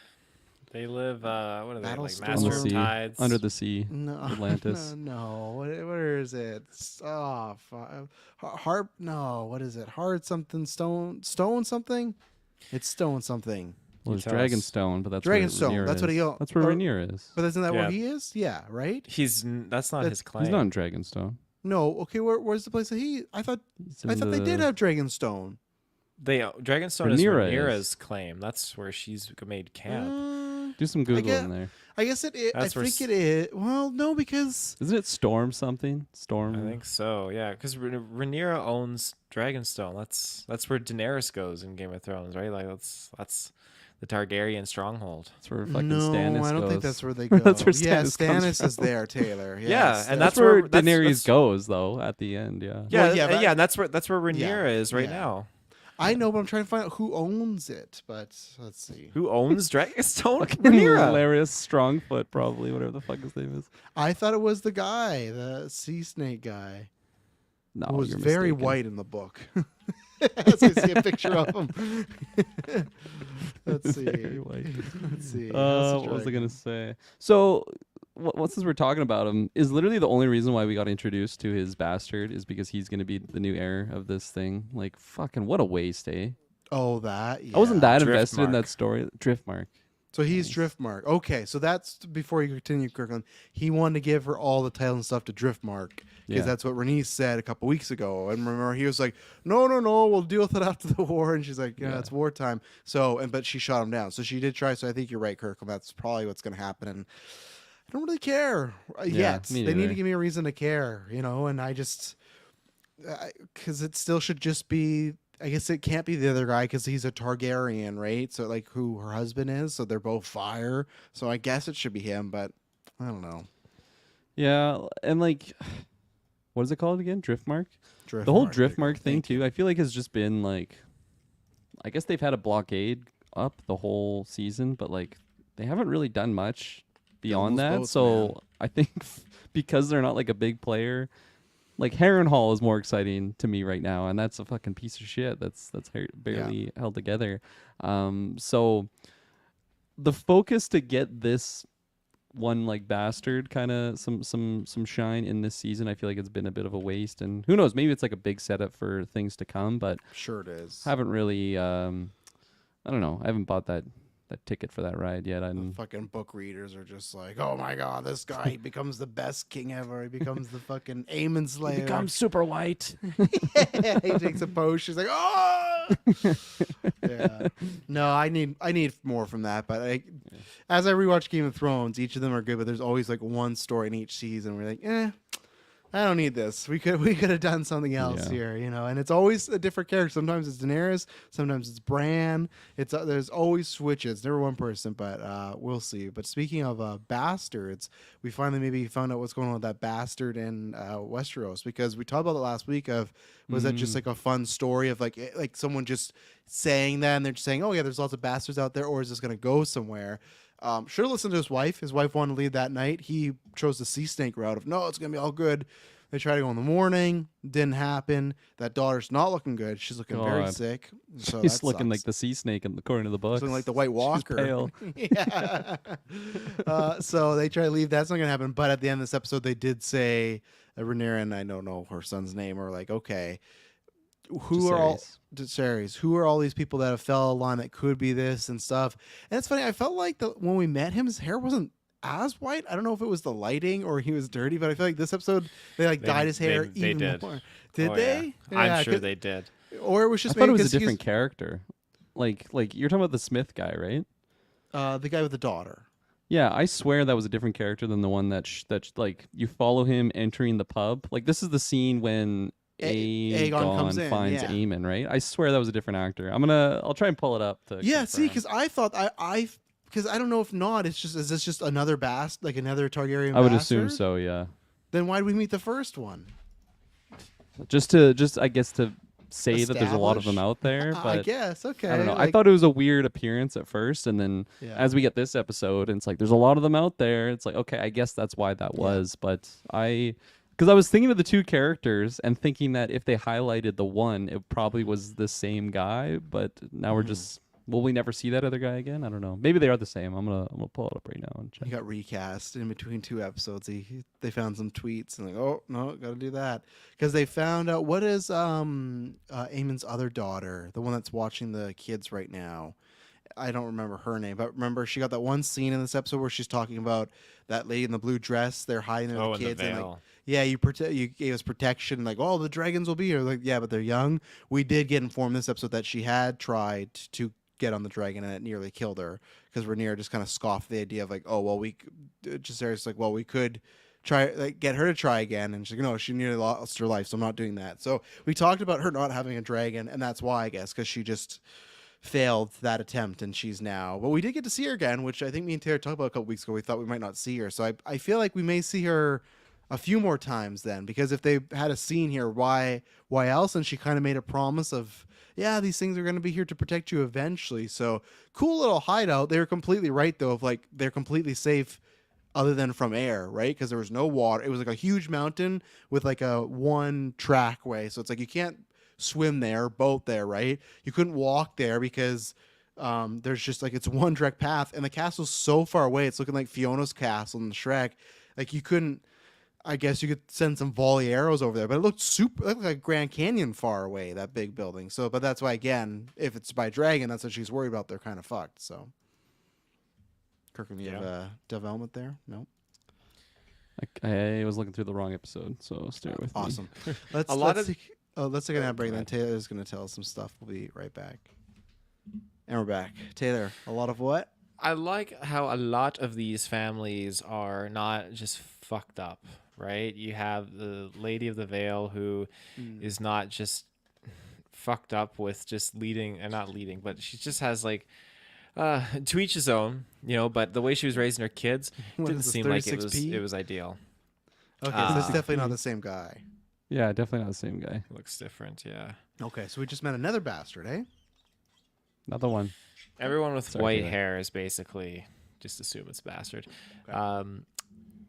They live, what are they, like Battlestorm. On Master the of sea, Tides? under the sea, No, Atlantis. no. Where is it? Harp. No, what is it? Hard something. Stone something. It's stone something. Well, there's tell us. Dragonstone, but that's where Dragonstone, Rhaenyra that's what is. he own- That's where or- Rhaenyra is. But isn't that where Yeah. he is? Yeah, right. That's not his claim. He's not in Dragonstone. No. Okay. Where's the place that he? I thought He's they in did the- have Dragonstone. Dragonstone is Rhaenyra Rhaenyra's claim. That's where she's made camp. Do some Googling there. I guess it is. I That's where think it is. Well, no, because Isn't it Storm something? Storm. I think so. Yeah, because Rhaenyra owns Dragonstone. That's where Daenerys goes in Game of Thrones, right? Like that's the Targaryen stronghold. That's where fucking no, Stannis I don't think goes. that's where they go. That's where yeah, Stannis comes Stannis is from. there, Taylor. Yeah, and That's that's where where- that's- Daenerys that's- goes, though. At the end, yeah. Yeah, Well, yeah, but- and that's where Rhaenyra is right yeah. now. I know, but I'm trying to find out who owns it. But let's see. Who owns Dragonstone? Fucking Rhaenyra. hilarious Strongfoot, probably whatever the fuck his name is. I thought it was the guy, the sea snake guy, No, who was you're very mistaken. white in the book. As I see a picture of him. Let's see. Very white. Let's see. House of What was I Dragon. gonna say? So, since we're talking about him, is literally the only reason why we got introduced to his bastard is because he's gonna be the new heir of this thing. Like, fucking, what a waste, eh? Oh, that. Yeah. I wasn't that invested in Driftmark. that story. Driftmark. So he's Nice. Driftmark. Okay, so that's before you continue, Kirkland. He wanted to give her all the title and stuff to Driftmark because Yeah. that's what Rhaenys said a couple weeks ago. And remember, he was like, "No, we'll deal with it after the war." And she's like, "Yeah, Yeah. it's wartime." So, but she shot him down. So she did try. So I think you're right, Kirkland. That's probably what's going to happen. And I don't really care yet. me They need to neither. give me a reason to care, And I just because it still should just be. I guess it can't be the other guy because he's a Targaryen, right? So like who her husband is. So they're both fire. So I guess it should be him, but I don't know. Yeah, and like, what is it called again? Driftmark. Driftmark, The whole there you go. Driftmark thing Thank you. too. I feel like has just been like, I guess they've had a blockade up the whole season, but like they haven't really done much beyond those that. boats, So man. I think because they're not like a big player, like Harrenhal is more exciting to me right now, and that's a fucking piece of shit. That's barely held together. So the focus to get this one like bastard kind of some shine in this season, I feel like it's been a bit of a waste. And who knows, maybe it's like a big setup for things to come, but Sure it is. haven't really. I don't know. I haven't bought that ticket for that ride yet. I'm Fucking book readers are just like, oh my god, this guy he becomes the best king ever. He becomes the fucking Aemon Slayer. super white. He takes a potion. She's like, oh. Yeah. No, I need more from that. But as I rewatch Game of Thrones, each of them are good. But there's always like one story in each season. We're like, I don't need this. We could have done something else Yeah. here, And it's always a different character. Sometimes it's Daenerys, sometimes it's Bran. It's there's always switches. Never one person, but we'll see. But speaking of bastards, we finally maybe found out what's going on with that bastard in Westeros because we talked about it last week. Was that just like a fun story of like someone just saying that and they're just saying, oh yeah, there's lots of bastards out there, or is this gonna go somewhere? Should have listened to his wife. His wife wanted to leave that night. He chose the sea snake route of no, it's gonna be all good. They tried to go in the morning, didn't happen. That daughter's not looking good. She's looking very God. sick. So He's that looking like sucks. the sea snake in the corner of the book. She's looking like the White Walker. pale. Yeah. So they try to leave. That's not gonna happen. But at the end of this episode, they did say Rhaenyra, and I don't know her son's name, or like, okay, who are all Jaehaerys, who are all these people that have fell a line that could be this and stuff? And it's funny. I felt like when we met him, his hair wasn't as white. I don't know if it was the lighting or he was dirty, but I feel like this episode they dyed his hair they even did. more. Did Oh, they? yeah. I'm Yeah, sure 'cause- they did. Or it was I just thought it maybe was a 'cause he's, different character. Like you're talking about the Smith guy, right? the guy with the daughter. Yeah, I swear that was a different character than the one that like you follow him entering the pub. Like this is the scene when Aegon comes Aegon in, finds yeah. Aemon, right? I swear that was a different actor. I'll try and pull it up to Yeah, see, confirm. because I thought because I don't know if not. It's just, is this just another like another Targaryen? I would bastard? assume so. Yeah. Then why did we meet the first one? Just I guess to say that there's a lot of them out there, but I guess okay. I don't know. I like- thought it was a weird appearance at first, and then Yeah. as we get this episode, and it's like there's a lot of them out there. It's like okay, I guess that's why that Yeah. was. But because I was thinking of the two characters and thinking that if they highlighted the one, it probably was the same guy. But now we're just will we never see that other guy again? I don't know. Maybe they are the same. I'm gonna pull it up right now and check. He got recast in between 2 episodes. They found some tweets and like, oh no, got to do that because they found out what is Aemon's other daughter, the one that's watching the kids right now. I don't remember her name, but remember she got that one scene in this episode where she's talking about that lady in the blue dress. They're hiding the Oh, kids. and the And veil. like, yeah, you gave us protection. Like, oh, the dragons will be here. Like, yeah, but they're young. We did get informed this episode that she had tried to get on the dragon and it nearly killed her because Rhaenyra just kind of scoffed the idea of like, oh well, Jacaerys like, well, we could try like get her to try again, and she's like, no, she nearly lost her life, so I'm not doing that. So we talked about her not having a dragon, and that's why I guess because she just failed that attempt, and she's now. But we did get to see her again, which I think me and Taylor talked about a couple weeks ago. We thought we might not see her, so I feel like we may see her a few more times then, because if they had a scene here, why else? And she kind of made a promise of, yeah, these things are going to be here to protect you eventually. So cool little hideout. They were completely right though, of like they're completely safe other than from air, right? Because there was no water. It was like a huge mountain with like a one track way, so it's like you can't swim there, boat there, right? You couldn't walk there because there's just like it's one direct path, and the castle's so far away. It's looking like Fiona's castle in the Shrek. Like you couldn't. I guess you could send some volley arrows over there, but it looked like Grand Canyon far away, that big building. So, but that's why, again, if it's by dragon, that's what she's worried about. They're kind of fucked. So, Kirkman, you have a development there? No. I was looking through the wrong episode, so stay with me. Awesome. Let's take an ad break. Then Taylor's going to tell us some stuff. We'll be right back. And we're back. Taylor, a lot of what? I like how a lot of these families are not just fucked up, right? You have the Lady of the Vale who is not just fucked up with just leading, and not leading, but she just has like to each his own, you know. But the way she was raising her kids didn't seem like it was ideal. Okay, so it's definitely not the same guy. Yeah, definitely not the same guy. Looks different, yeah. Okay, so we just met another bastard, eh? Not the one. Everyone with Sorry, white Taylor. hair is basically just assume it's bastard. Okay.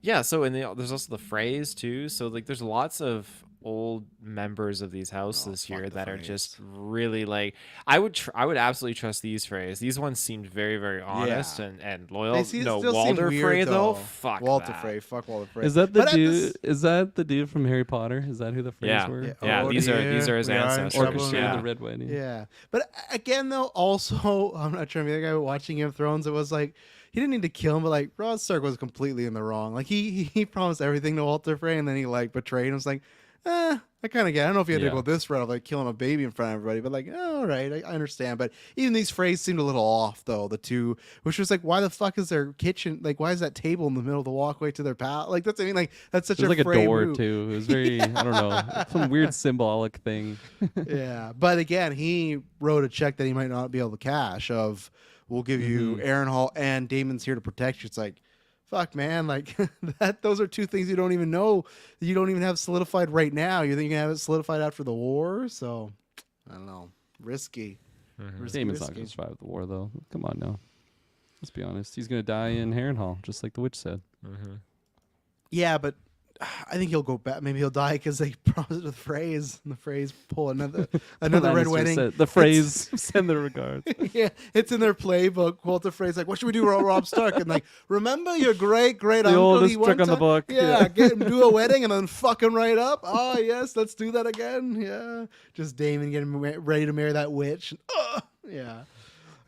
Yeah. So there's also the Freys too. So like, there's lots of old members of these houses fuck here the that are Freys. just really like. I would absolutely trust these Freys. These ones seemed very, very honest and loyal. They No, still seem Walder weird, Frey though. Fuck Walter that. Frey. Fuck Walter Frey. Is that the But at dude? this- Is that the dude from Harry Potter? Is that who the Freys Yeah. were? Yeah. Yeah, Oh, these are dear, his we are in ancestors. trouble Orchestrated now. the Red Wedding. Yeah, but again, though, also I'm not trying to be the guy watching Game of Thrones. It was like he didn't need to kill him, but like Rod Stark was completely in the wrong. Like he promised everything to Walter Frey, and then he like betrayed him. It's like, I kind of get. I don't know if he had to Yeah. go this route of like killing a baby in front of everybody, but like, all right, I understand. But even these Freys seemed a little off, though. The two, which was like, why the fuck is their kitchen? Like, why is that table in the middle of the walkway to their palace? Like that's like that's such There's like a Frey door move. too. It was very I don't know, some weird symbolic thing. Yeah, but again, he wrote a check that he might not be able to cash. Of we'll give you Aaron Hall and Damon's here to protect you. It's like, fuck, man, like that. Those are two things you don't even know. You don't even have solidified right now. You think you can have it solidified after the war? So I don't know. Risky. Damon's not going to survive the war, though. Come on now. Let's be honest. He's going to die in Harrenhal, just like the witch said. Yeah, but I think he'll go back. Maybe he'll die because they promised it with Freys, and the Freys pull another Red Lannister Wedding. said- the phrase "send the regards." Yeah, it's in their playbook. Walter Frey's like, "What should we do, Rob Stark?" And like, remember your great uncle? oldest trick on the book. Yeah, Yeah. get him do a wedding and then fuck him right up. Oh yes, let's do that again. Yeah, just Daemon getting ready to marry that witch. Yeah.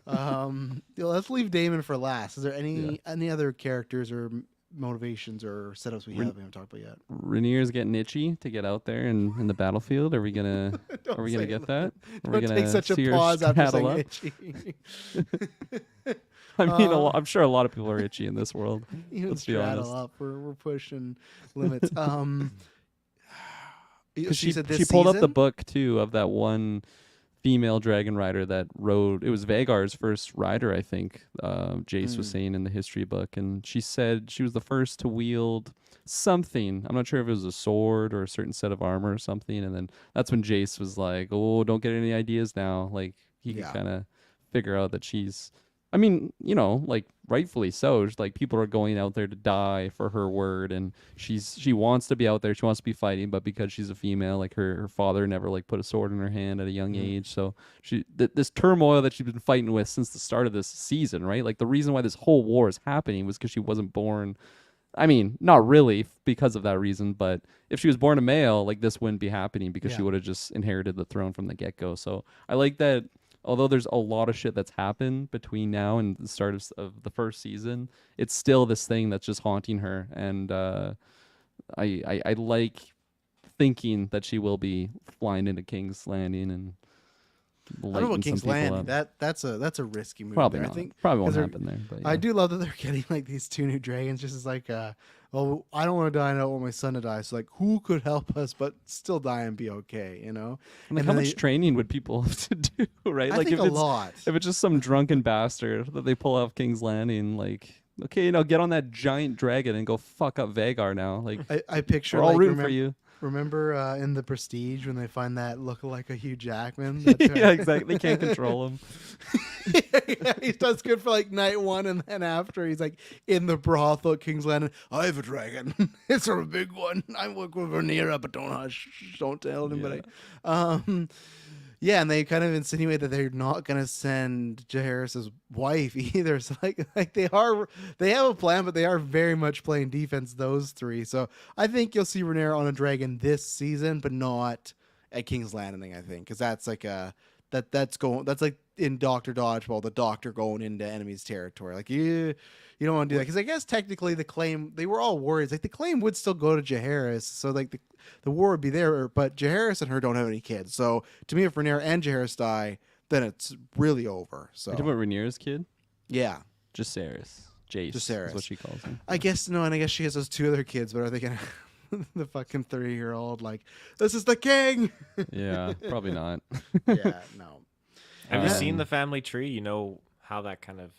Let's leave Daemon for last. Is there any other characters or motivations or setups we haven't talked about yet? Rhaenyra's getting itchy to get out there and in the battlefield. Are we gonna say get that? Are we Don't gonna take such a see her pause after straddle saying up? itchy. I mean, I'm sure a lot of people are itchy in this world. Even Let's be straddle honest. up. We're pushing limits. Because So you said this she pulled up the season? book too of that one female dragon rider that rode. It was Vagar's first rider, I think. Jace was Mm. saying in the history book, and she said she was the first to wield something. I'm not sure if it was a sword or a certain set of armor or something. And then that's when Jace was like, "Oh, don't get any ideas now." Like he could Yeah. kind of figure out that she's. I mean, like rightfully so. Like people are going out there to die for her word, and she wants to be out there. She wants to be fighting, but because she's a female, like her father never like put a sword in her hand at a young Mm. age. So this turmoil that she's been fighting with since the start of this season, right? Like the reason why this whole war is happening was because she wasn't born. I mean, not really because of that reason, but if she was born a male, like this wouldn't be happening because she Yeah. would have just inherited the throne from the get go. So I like that. Although there's a lot of shit that's happened between now and the start of the first season, it's still this thing that's just haunting her, and I like thinking that she will be flying into King's Landing and I don't know lighting about some King's people Landing. up. That's a risky move. Probably There. I not. think Probably won't because happen there. But I yeah. do love that they're getting like these two new dragons, just as like, well, I don't want to die. I don't want my son to die. So like, who could help us, but still die and be okay? You know. And like, And how then much training would people have to do, right? I Like think if a it's lot. if it's just some drunken bastard that they pull off King's Landing, like okay, get on that giant dragon and go fuck up Vagar now. Like I picture we're all like rooting for you. remember in the Prestige when they find that lookalike of Hugh Jackman. Yeah, exactly. They can't control him. Yeah, he does good for like night one, and then after he's like in the brothel at King's Landing. I have a dragon. It's a big one. I work with Rhaenyra, but don't hush, don't tell anybody. Yeah, and they kind of insinuate that they're not gonna send Jaehaerys's wife either. So like they have a plan, but they are very much playing defense. Those three. So I think you'll see Rhaenyra on a dragon this season, but not at King's Landing. I think because that's like that's like in Doctor Dodgeball, the Doctor going into enemy's territory. Like you don't want to do that because I guess technically the claim they were all warriors. Like the claim would still go to Jaehaerys, so like the war would be there. But Jaehaerys and her don't have any kids. So to me, if Rhaenyra and Jaehaerys die, then it's really over. So You talking about Rhaenyra's kid? yeah, Jaceres. Jace Jaceres. is what she calls him. I guess no, and I guess she has those two other kids. But are they gonna the fucking 3-year-old like this is the king? Yeah, probably not. Yeah, no. Have you Um, seen the family tree? You know how that kind of,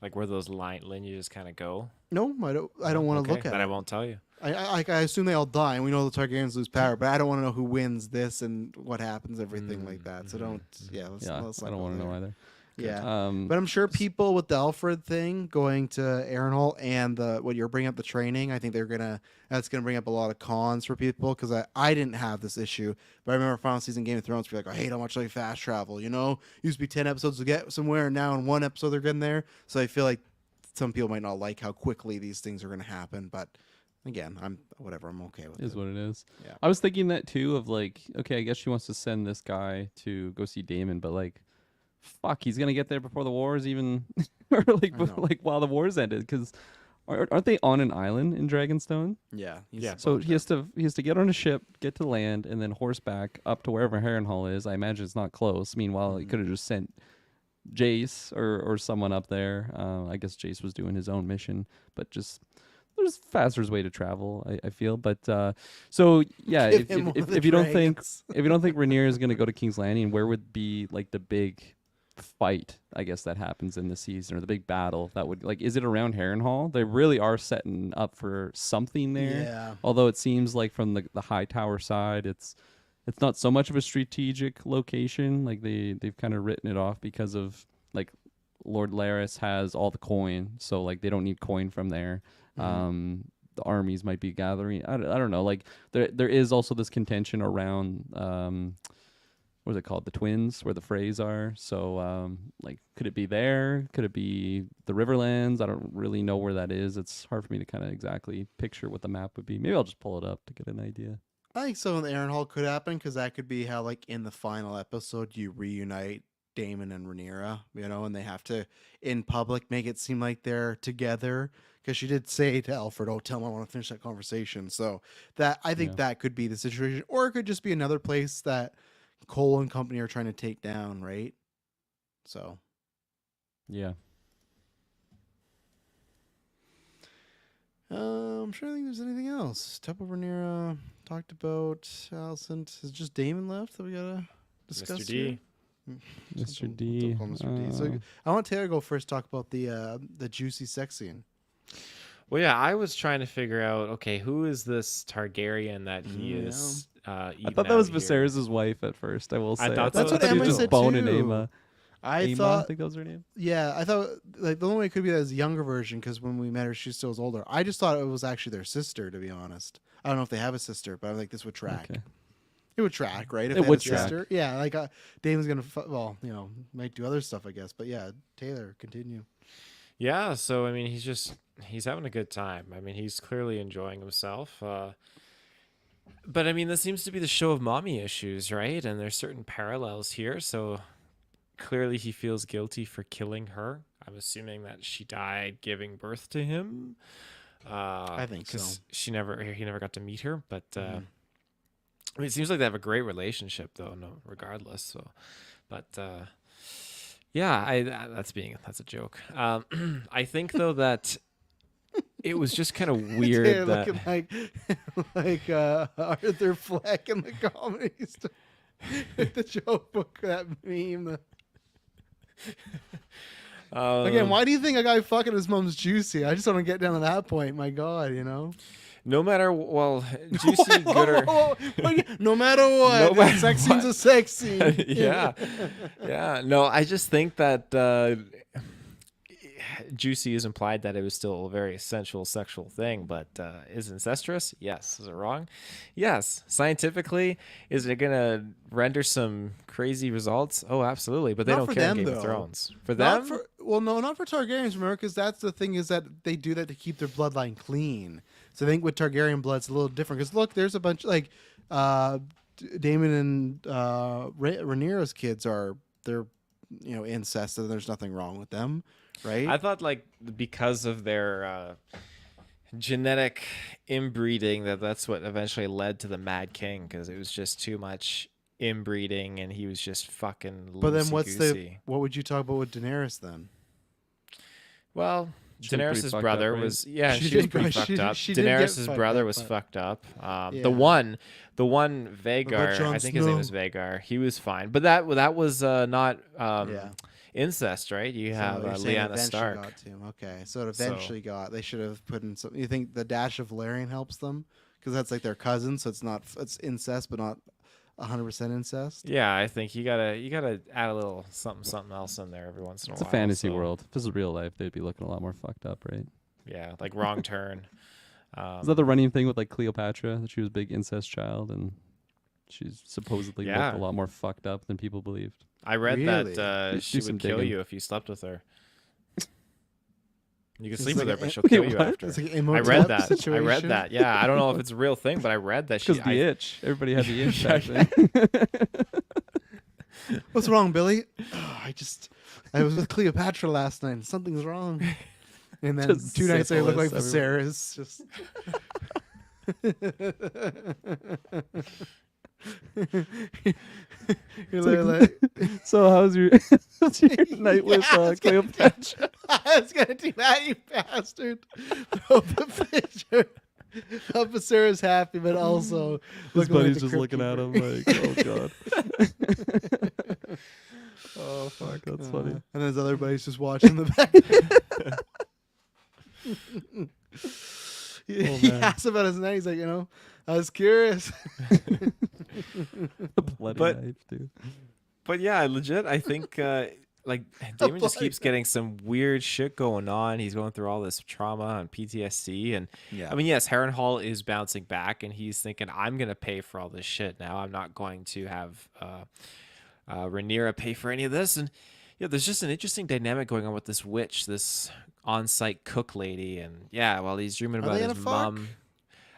like where those lineages kind of go? No, I don't want to Okay, look at then it. I won't tell you. I assume they all die, and we know the Targaryens lose power, but I don't want to know who wins this and what happens, everything like that. So don't, yeah, Yeah, let's I not don't go want to know there. either. Yeah, but I'm sure people with the Alfred thing going to Aaronhall and what you're bringing up the training, I think that's gonna bring up a lot of cons for people because I didn't have this issue, but I remember final season Game of Thrones, you're like, I hate how much like fast travel, used to be 10 episodes to get somewhere, and now in one episode they're getting there. So I feel like some people might not like how quickly these things are gonna happen, but again, I'm okay with Is it. what it is. Yeah. I was thinking that too of like, okay, I guess she wants to send this guy to go see Damon, but like, fuck, he's gonna get there before the war is even, or like, I know. like while the war's ended, because aren't they on an island in Dragonstone? Yeah, Yeah. So he has to get on a ship, get to land, and then horseback up to wherever Harrenhal is. I imagine it's not close. Meanwhile, he could have just sent Jace or someone up there. I guess Jace was doing his own mission, but just there's faster way to travel. I feel, but so yeah, Give him one of the if you don't think dragons. if you don't think Rhaenyra is gonna go to King's Landing, where would be like the big fight? I guess that happens in the season or the big battle that would like. Is it around Harrenhal? They really are setting up for something there. Yeah. Although it seems like from the high tower side, it's not so much of a strategic location. Like they've kind of written it off because of like Lord Larys has all the coin, so like they don't need coin from there. The armies might be gathering. I don't know. Like there is also this contention around what is it called? The Twins, where the Freys are. So like could it be there? Could it be the Riverlands? I don't really know where that is. It's hard for me to kind of exactly picture what the map would be. Maybe I'll just pull it up to get an idea. I think so in the Aaron Hall could happen because that could be how, like, in the final episode, you reunite Damon and Rhaenyra, and they have to, in public, make it seem like they're together. Because she did say to Alfred, "Oh, tell him I want to finish that conversation." So I think Yeah. that could be the situation, or it could just be another place that Cole and company are trying to take down, right? So Yeah. I'm trying to think if there's anything else. Temple Rhaenyra talked about. Alicent. Is just Damon left that we gotta discuss? Mr. D. Mr. D. Mr. D. So I want Taylor to go first. Talk about the juicy sex scene. Well, yeah, I was trying to figure out, okay, who is this Targaryen that he Yeah. is I thought that was Viserys' Viserys' wife at first. I will say. I thought That's so. what I thought he Emily was just said boning too. Aemma. I Aemma, I thought, think that was her name. yeah, I thought like the only way it could be that is a younger version because when we met her, she still was older. I just thought it was actually their sister, to be honest. I don't know if they have a sister, but I think this would track. Okay. It would track, right? If It they had would a track. sister. Yeah, like Damon's gonna, well, might do other stuff, I guess. But yeah, Taylor, continue. Yeah, so I mean, he's having a good time. I mean, he's clearly enjoying himself. But I mean, this seems to be the show of mommy issues, right? And there's certain parallels here. So clearly, he feels guilty for killing her. I'm assuming that she died giving birth to him. I think so. He never got to meet her. But I mean, it seems like they have a great relationship, though. No, regardless. So, but. Yeah, that's a joke. I think though that it was just kind of weird Taylor that looking like Arthur Fleck in the comedies. The joke book, that meme. Again, why do you think a guy fucking his mom's juicy? I just want to get down to that point. My God, no matter juicy good or no matter what, No matter sex scene's a sex scene. yeah. No, I just think that juicy is implied that it was still a very sensual sexual thing, but is incestuous? Yes. Is it wrong? Yes. Scientifically, is it gonna render some crazy results? Oh, absolutely. But they Not don't for care in them, Game of though. Thrones. For Not them, not for Targaryens, remember, because that's the thing is that they do that to keep their bloodline clean. So I think with Targaryen blood, it's a little different. Because look, there's a bunch like Daemon and Rhaenyra's kids they're incest, and there's nothing wrong with them, right? I thought like because of their genetic inbreeding that's what eventually led to the Mad King, because it was just too much inbreeding and he was just fucking But then loosey-goosey. what would you talk about with Daenerys then? Well, She was pretty Daenerys' fucked brother up, right? was She was did pretty go- fucked up. she did get Daenerys' fucked brother up, was but- fucked up. Yeah. The one Vagar, Jon I think his name Snow? was Vagar. He was fine, but that was not Yeah. incest, right? You have So you're saying Lyanna eventually Stark. got to him. Okay, so it eventually got. They should have put in some. You think the dash of Valerian helps them because that's like their cousin, so it's incest, but not 100% incest. Yeah, I think you gotta add a little something else in there every once in a It's while. a fantasy so, world. If this is real life, they'd be looking a lot more fucked up, right? Yeah, like Wrong Turn. Is that the running thing with like Cleopatra, that she was a big incest child and she's supposedly Yeah. looked a lot more fucked up than people believed? I read Really? that she Do some would kill digging. you if you slept with her. You can It's sleep like with her, a- but she'll Wait, kill you what? after. It's like an I Imhotep read that. situation. I read that. Yeah, I don't know if it's a real thing, but I read that she. Because the itch. Everybody had the itch Yeah, back then. What's wrong, Billy? Oh, I was with Cleopatra last night. And something's wrong. And then Just 2 nights later, I look like syphilis Viserys. Just. You're like- like, So how's your night with Cleopatra? I was gonna do that, you bastard. Throw the picture of Viserys happy, but also His looking like buddy's the just Crypt looking at Keeper. him like, oh god. Oh fuck, that's funny. And his other buddy's just watching the back. He man. asks about his night. He's like, I was curious. Bloody But- knife, dude. But yeah, legit, I think like Damon just Bloody keeps getting some weird shit going on. He's going through all this trauma and PTSD, and Yeah. I mean, yes, Harrenhal is bouncing back, and he's thinking, I'm gonna pay for all this shit now. I'm not going to have Rhaenyra pay for any of this. And yeah, there's just an interesting dynamic going on with this witch, this on-site cook lady, and yeah, while he's dreaming Are about they his gonna fuck? mom.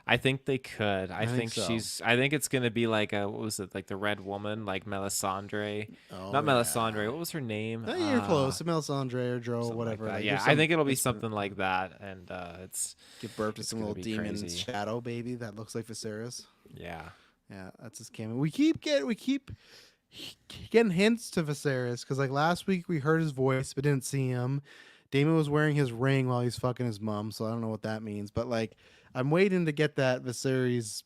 I think they could. I think so. I think it's gonna be like what was it, like the Red Woman, like Melisandre. Not Melisandre. What was her name? You're close. Melisandre or Dro, Something whatever. Like that. Like, Yeah, there's I some- think it'll be it's- something like that, and it's Give birth to it's some gonna little be demon crazy. shadow baby that looks like Viserys. yeah. Yeah, that's his cameo. We keep getting hints to Viserys because like last week we heard his voice but didn't see him. Damon was wearing his ring while he's fucking his mom, so I don't know what that means. But like, I'm waiting to get that Viserys,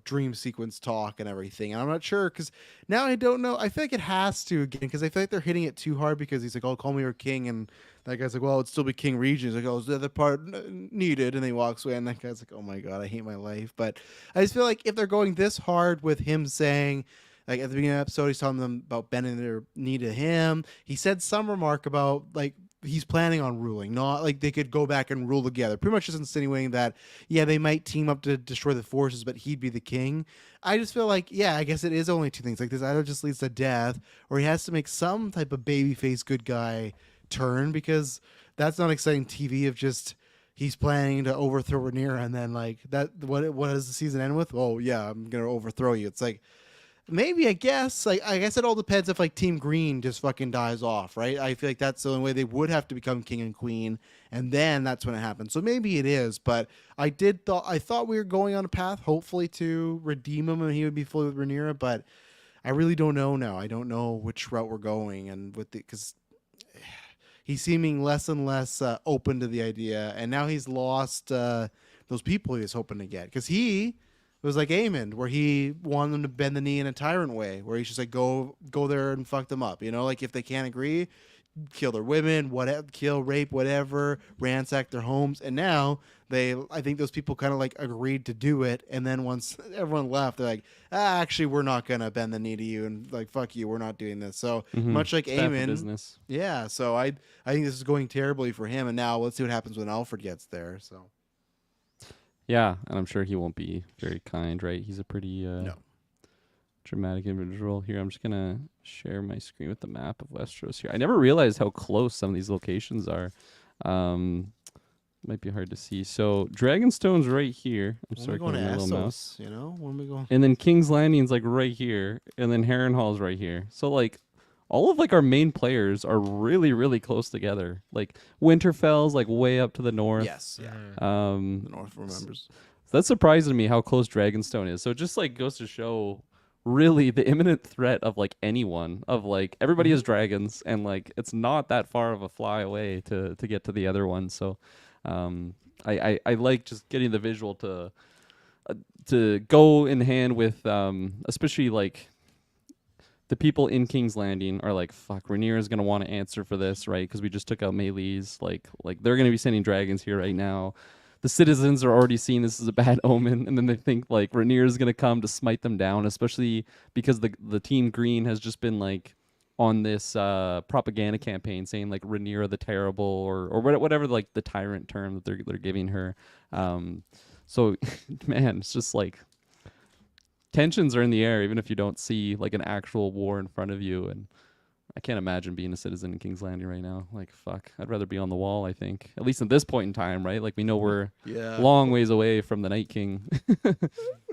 dream sequence talk and everything. And I'm not sure because now I don't know. I feel like it has to again because I feel like they're hitting it too hard because he's like, "Oh, call me your king," and that guy's like, "Well, it'd still be King Regent." He's like, "Oh, is the other part needed?" And then he walks away, and that guy's like, "Oh my god, I hate my life." But I just feel like if they're going this hard with him saying. Like at the beginning of the episode, he's telling them about bending their knee to him. He said some remark about like he's planning on ruling, not like they could go back and rule together. Pretty much just insinuating that, yeah, they might team up to destroy the forces, but he'd be the king. I just feel like, yeah, I guess it is only two things. Like this either just leads to death or he has to make some type of babyface good guy turn because that's not exciting TV of just he's planning to overthrow Rhaenyra and then like that what does the season end with? Oh yeah, I'm gonna overthrow you. It's like maybe I guess it all depends if like Team Green just fucking dies off, right? I feel like that's the only way they would have to become king and queen, and then that's when it happens. So maybe it is, but I thought we were going on a path, hopefully to redeem him and he would be fully with Rhaenyra, but I really don't know now. I don't know which route we're going, and because he's seeming less and less open to the idea, and now he's lost those people he was hoping to get because he. It was like Aemond, where he wanted them to bend the knee in a tyrant way, where he's just like go there and fuck them up. Like if they can't agree, kill their women, kill, rape, whatever, ransack their homes. And now I think those people kind of like agreed to do it. And then once everyone left, they're like, actually, we're not gonna bend the knee to you, and like fuck you, we're not doing this. So much like Aemond, business. yeah. So I think this is going terribly for him. And now let's see what happens when Alfred gets there. So. Yeah, and I'm sure he won't be very kind, right? He's a pretty dramatic individual. Here, I'm just going to share my screen with the map of Westeros here. I never realized how close some of these locations are. Might be hard to see. So, Dragonstone's right here. I'm sorry, going to my little Essos, mouse. When we going? And then King's Landing's like right here. And then Harrenhal's right here. So, like, all of like our main players are really, really close together. Like Winterfell's like way up to the north. Yes, yeah. The north remembers. So that's surprising to me how close Dragonstone is. So it just like goes to show really the imminent threat of like anyone, of like everybody has dragons and like it's not that far of a fly away to get to the other one. So I like just getting the visual to go in hand with especially like the people in King's Landing are like, fuck, Rhaenyra's going to want to answer for this, right? Because we just took out Melees. Like they're going to be sending dragons here right now. The citizens are already seeing this as a bad omen, and then they think like Rhaenyra's going to come to smite them down, especially because the Team Green has just been like on this propaganda campaign saying like Rhaenyra the Terrible or whatever like the tyrant term that they're giving her. So, man, it's just like tensions are in the air, even if you don't see like an actual war in front of you. And I can't imagine being a citizen in King's Landing right now. Like, fuck, I'd rather be on the wall, I think. At least at this point in time, right? Like, we know we're long ways away from the Night King.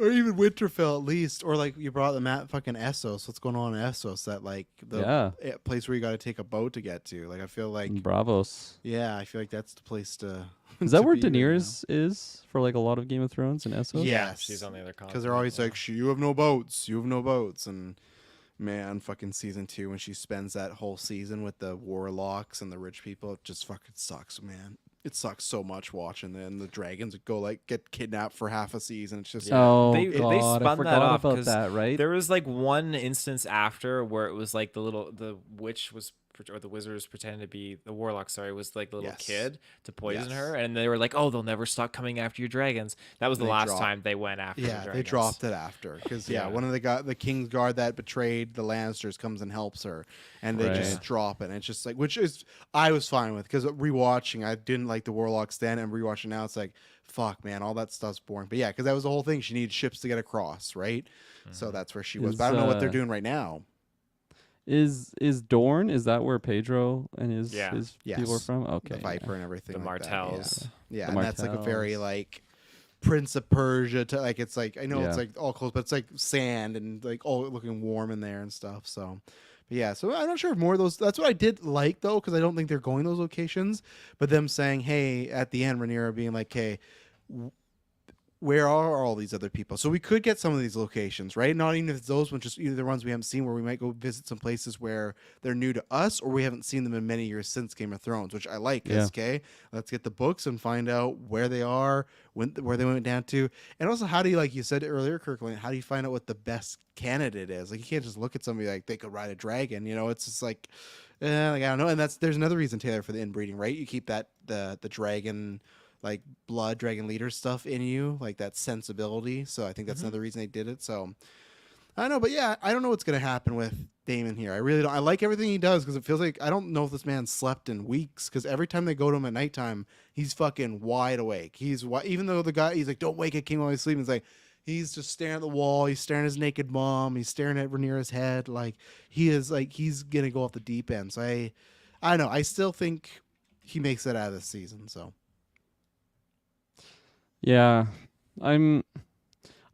Or even Winterfell, at least. Or, like, you brought them at fucking Essos. What's going on in Essos? That, like, the place where you got to take a boat to get to. Like, I feel like... Bravos. Yeah, I feel like that's the place to... Is that where Daenerys is for, like, a lot of Game of Thrones in Essos? Yes. She's on the other continent. Because they're always like, you have no boats. You have no boats. And... Man, fucking season 2 when she spends that whole season with the warlocks and the rich people, it just fucking sucks, man. It sucks so much watching the dragons go like get kidnapped for half a season. It's just they spun that off about that, right? There was like one instance after where it was like the witch was or the wizard was pretending to be the warlock. Sorry, was like the little kid to poison her, and they were like, "Oh, they'll never stop coming after your dragons." That was the last time they went after. Yeah, the dragons. they dropped it after because one of the King's Guard that betrayed the Lannisters comes and helps her, and they just drop it. And it's just like, which is I was fine with because rewatching, I didn't like the warlocks then, and rewatching now, it's like, fuck, man, all that stuff's boring. But yeah, because that was the whole thing. She needed ships to get across, right? Mm-hmm. So that's where she was. But I don't know what they're doing right now. Is Dorne? Is that where Pedro and his people are from? Okay, the Viper and everything. The like Martells. That. Yeah, and that's like a very like Prince of Persia. Like it's like I know it's like all close, but it's like sand and like all looking warm in there and stuff. So. Yeah, so I'm not sure if more of those. That's what I did like though, because I don't think they're going those locations. But them saying, "Hey," at the end, Rhaenyra being like, "Hey, where are all these other people? So we could get some of these locations, right? Not even if it's those ones, just either the ones we haven't seen, where we might go visit some places where they're new to us, or we haven't seen them in many years since Game of Thrones, which I like. Yeah. Okay, let's get the books and find out where they are, where they went down to, and also how do you, like you said earlier, Kirkland, how do you find out what the best candidate is? Like you can't just look at somebody like they could ride a dragon, it's just like, like I don't know. And there's another reason, Taylor, for the inbreeding, right? You keep that the dragon, like blood dragon leader stuff in you, like that sensibility. So I think that's another reason they did it. So I don't know, but yeah, I don't know what's gonna happen with Daemon here. I really don't. I like everything he does because it feels like I don't know if this man slept in weeks. Because every time they go to him at nighttime, he's fucking wide awake. Even though he's like, don't wake a king while he's sleeping. It's like he's just staring at the wall. He's staring at his naked mom. He's staring at Rhaenyra's head. Like he's gonna go off the deep end. So I don't know. I still think he makes it out of this season. So. Yeah, I'm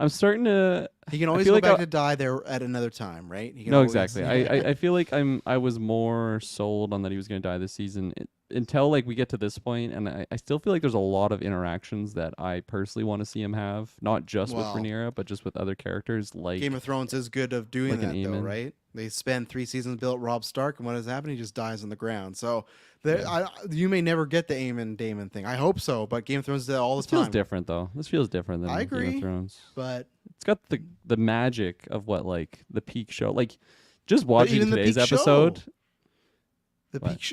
starting to. He can always feel go like back to die there at another time, right? He can No, always- exactly. I feel like I was more sold on that he was going to die this season until like we get to this point, and I still feel like there's a lot of interactions that I personally want to see him have, not just Well, with Rhaenyra, but just with other characters like Game of Thrones is good of doing like an that, though, Aemon. right? They spend 3 seasons built Robb Stark, and what has happened? He just dies on the ground. So you may never get the Aemon Daemon thing. I hope so, but Game of Thrones does that all the This time. feels different though. This feels different than I Game agree. of Thrones. But It's got the magic of what like the peak show. Like just watching even the today's peak show, episode.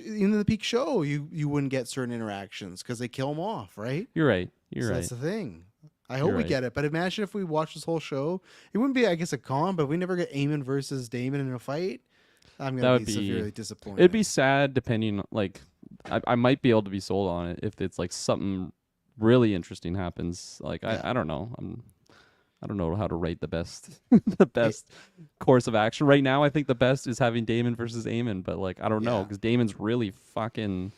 even in the peak show, you wouldn't get certain interactions because they kill them off, right? You're right. You're So right. that's the thing. I hope You're we right. get it, but imagine if we watch this whole show. It wouldn't be, I guess, a con, but if we never get Aemon versus Daemon in a fight, I'm That gonna would be be- severely disappointed. It'd be sad depending like I might be able to be sold on it if it's like something really interesting happens. Like I don't know. I don't know how to rate the best the best course of action. Right now I think the best is having Daemon versus Aemon, but like I don't know Yeah. because Daemon's really fucking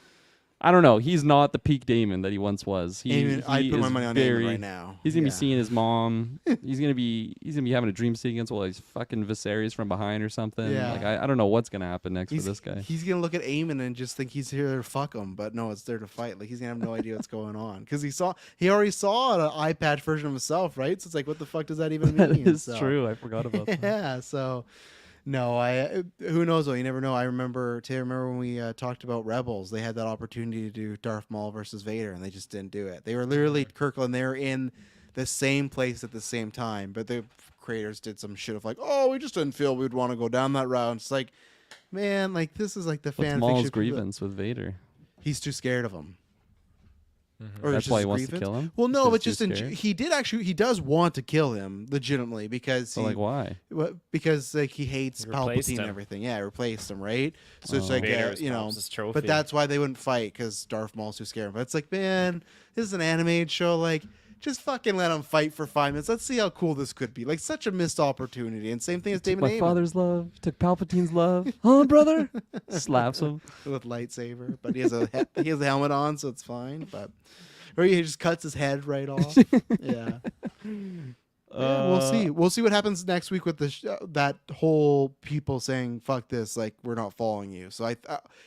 I don't know. He's not the peak Daemon that he once was. Aemon, I'd put my is money on very, Aemon right now. He's gonna be Yeah. seeing his mom. he's gonna be having a dream sequence while he's fucking Viserys from behind or something. Yeah. Like I don't know what's gonna happen next with this guy. He's gonna look at Aemon and just think he's here to fuck him, but no, it's there to fight. Like he's gonna have no idea what's going on because he already saw an eye patch version of himself, right? So it's like, what the fuck does that even mean? That is So- true. I forgot about that. Yeah. So no, who knows though? You never know. I remember when we talked about Rebels, they had that opportunity to do Darth Maul versus Vader, and they just didn't do it. They were literally Kirkland. They were in the same place at the same time, but the creators did some shit of like, oh, we just didn't feel we'd want to go down that route. And it's like, man, like this is like the What's fan Maul's fiction. grievance with Vader? He's too scared of him. Or That's it's why he just wants to grievance? kill him? Well, no, 'Cause but he's just too scared? he does want to kill him legitimately because So like why? because like he hates He replaced Palpatine and him. everything. Yeah, replaced him, right? So it's Oh. like Vader is you know, Pops' trophy. but that's why they wouldn't fight because Darth Maul's too scared. But it's like, man, this is an animated show. Like, just fucking let them fight for 5 minutes. Let's see how cool this could be. Like, such a missed opportunity. And same thing as Daemon My Aemon father's love took Palpatine's love, huh, brother? Slaps him. with lightsaber, but he has a helmet on, so it's fine. But or he just cuts his head right off. Yeah. Yeah, we'll see. We'll see what happens next week with that whole people saying "fuck this," like we're not following you. So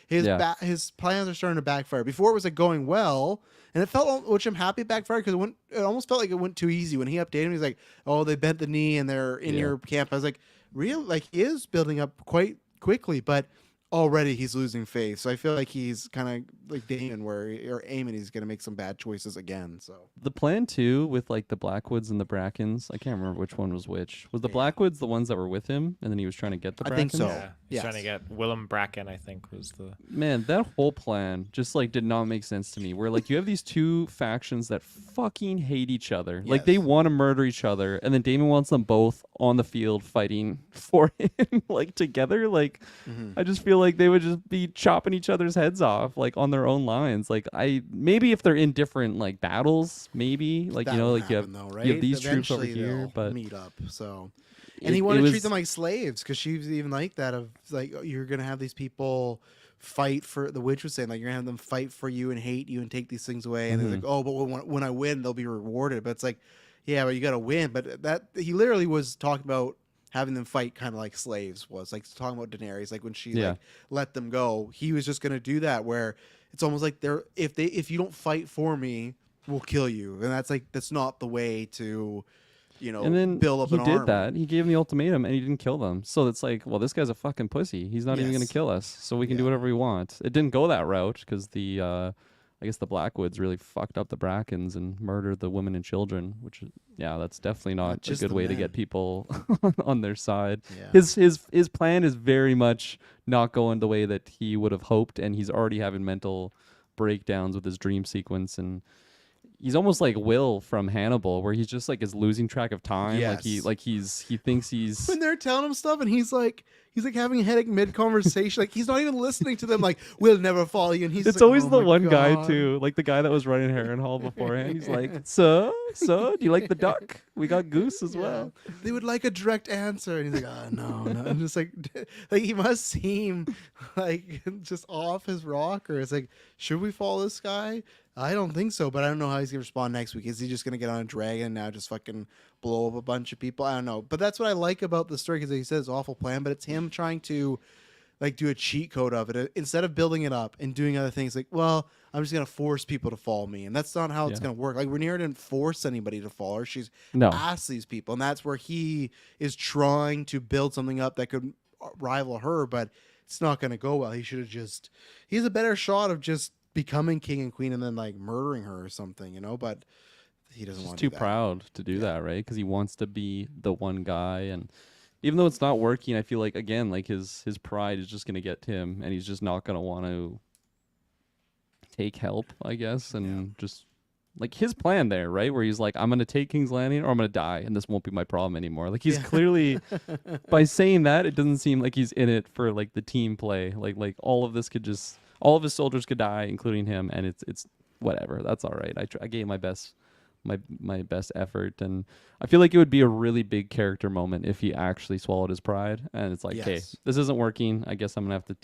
his plans are starting to backfire. Before it was like going well, and it felt, which I'm happy it backfired because it almost felt like it went too easy when he updated me. He's like, "Oh, they bent the knee and they're in your camp." I was like, "Real?" Like he is building up quite quickly, but already he's losing faith. So I feel like he's kind of like Damon, or Aemon, he's going to make some bad choices again. So The plan too with like the Blackwoods and the Brackens, I can't remember which one was which. Was the Blackwoods the ones that were with him and then he was trying to get the I Brackens? think so. Yeah, he's Yes. trying to get Willem Bracken, I think, was the. Man, that whole plan just like did not make sense to me. Where like you have these two factions that fucking hate each other. Like they Yes. want to murder each other and then Damon wants them both on the field fighting for him like together. Like I just feel like they would just be chopping each other's heads off like on their own lines. Like maybe if they're in different like battles, maybe like that you know will like you have happen, though, right? you have these troops over Eventually here, they'll but meet up. So, it- and he it wanted to treat was- them like slaves because she was even like that. Of like, you're gonna have these people fight for. The witch was saying like you're gonna have them fight for you and hate you and take these things away. And they're like, oh, but when I win, they'll be rewarded. But it's like, yeah, but you got to win. But that he literally was talking about having them fight kind of like slaves was like talking about Daenerys, like when she like let them go, he was just gonna do that where it's almost like if you don't fight for me, we'll kill you. And that's not the way to, And then build up he an did army. that. He gave him the ultimatum, and he didn't kill them. So it's like, well, this guy's a fucking pussy. He's not even going Yes. to kill us, so we can do Yeah. whatever we want. It didn't go that route because I guess the Blackwoods really fucked up the Brackens and murdered the women and children, which that's definitely not a just good the way to men. get people on their side. Yeah. His plan is very much not going the way that he would have hoped, and he's already having mental breakdowns with his dream sequence, and he's almost like Will from Hannibal, where he's just like is losing track of time. Yes. He thinks he's When they're telling him stuff and he's like having a headache mid conversation, like he's not even listening to them. Like, we'll never follow you. And he's it's like, always "Oh the my one guy God." too, like the guy that was running Harrenhal beforehand. He's like, so, do you like the duck? We got goose as well. They would like a direct answer, and he's like, "Oh no, no." I'm just like he must seem like just off his rocker. It's like, should we follow this guy? I don't think so, but I don't know how he's gonna respond next week. Is he just gonna get on a dragon and now just fucking blow up a bunch of people? I don't know, but that's what I like about the story, because he says awful plan, but it's him trying to like do a cheat code of it instead of building it up and doing other things. Like, well, I'm just gonna force people to follow me, and that's not how it's Yeah. gonna work. Like, Rhaenyra didn't force anybody to follow her; she's No. asked these people, and that's where he is trying to build something up that could rival her, but it's not gonna go well. He should have he has a better shot of just becoming king and queen and then like murdering her or something, but he doesn't He's want too to do proud to do that, right? Because he wants to be the one guy, and even though it's not working, I feel like again, like his pride is just gonna get to him, and he's just not gonna want to take help, I guess, and just like his plan there, right? Where he's like, I'm gonna take King's Landing, or I'm gonna die, and this won't be my problem anymore. Like he's clearly, by saying that, it doesn't seem like he's in it for like the team play. Like all of his soldiers could die, including him, and it's whatever. That's all right. I gave my best. My best effort, and I feel like it would be a really big character moment if he actually swallowed his pride, and it's like, hey, Yes. this isn't working. I guess I'm gonna have to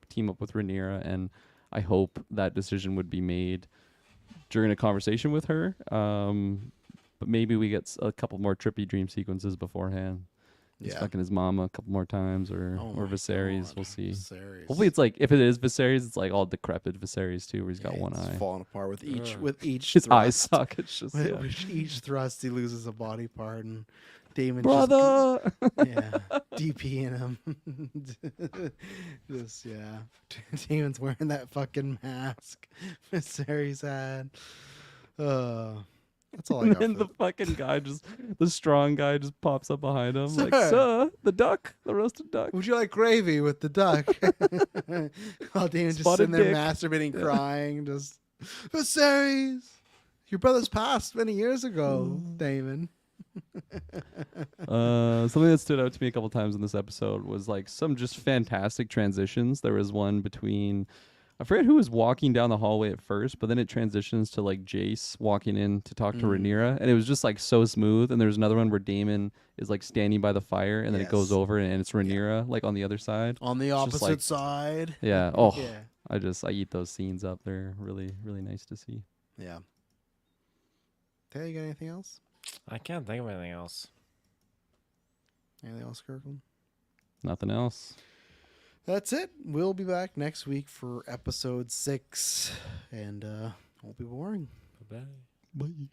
team up with Rhaenyra, and I hope that decision would be made during a conversation with her. But maybe we get a couple more trippy dream sequences beforehand. He's Yeah. fucking his mama a couple more times, or Oh or my Viserys. God. We'll see. Viserys. Hopefully, it's like if it is Viserys, it's like all decrepit Viserys too, where he's got one It's eye. falling apart with each His eye thrust. sockets just With each thrust, he loses a body part, and Damon brother. DP in him. Damon's wearing that fucking mask Viserys had. That's all I got. And For the fucking guy the strong guy just pops up behind him, like, Sir. sir, the duck, the roasted duck. Would you like gravy with the duck? While Damon just Spotted sitting there dick. masturbating, crying, just Viserys, your brother's passed many years ago, Damon. Something that stood out to me a couple times in this episode was like some just fantastic transitions. There was one between, I forget who was walking down the hallway at first, but then it transitions to like Jace walking in to talk to Rhaenyra, and it was just like so smooth. And there's another one where Daemon is like standing by the fire, and then it goes Yes. over, and it's Rhaenyra like on the other side. On the It's just opposite like- side. Yeah. Oh, Yeah. I eat those scenes up. They're really, really nice to see. Yeah. Taylor, you got anything else? I can't think of anything else. Anything else, Kirkland? Nothing else. That's it. We'll be back next week for episode 6, and won't be boring. Bye-bye. Bye.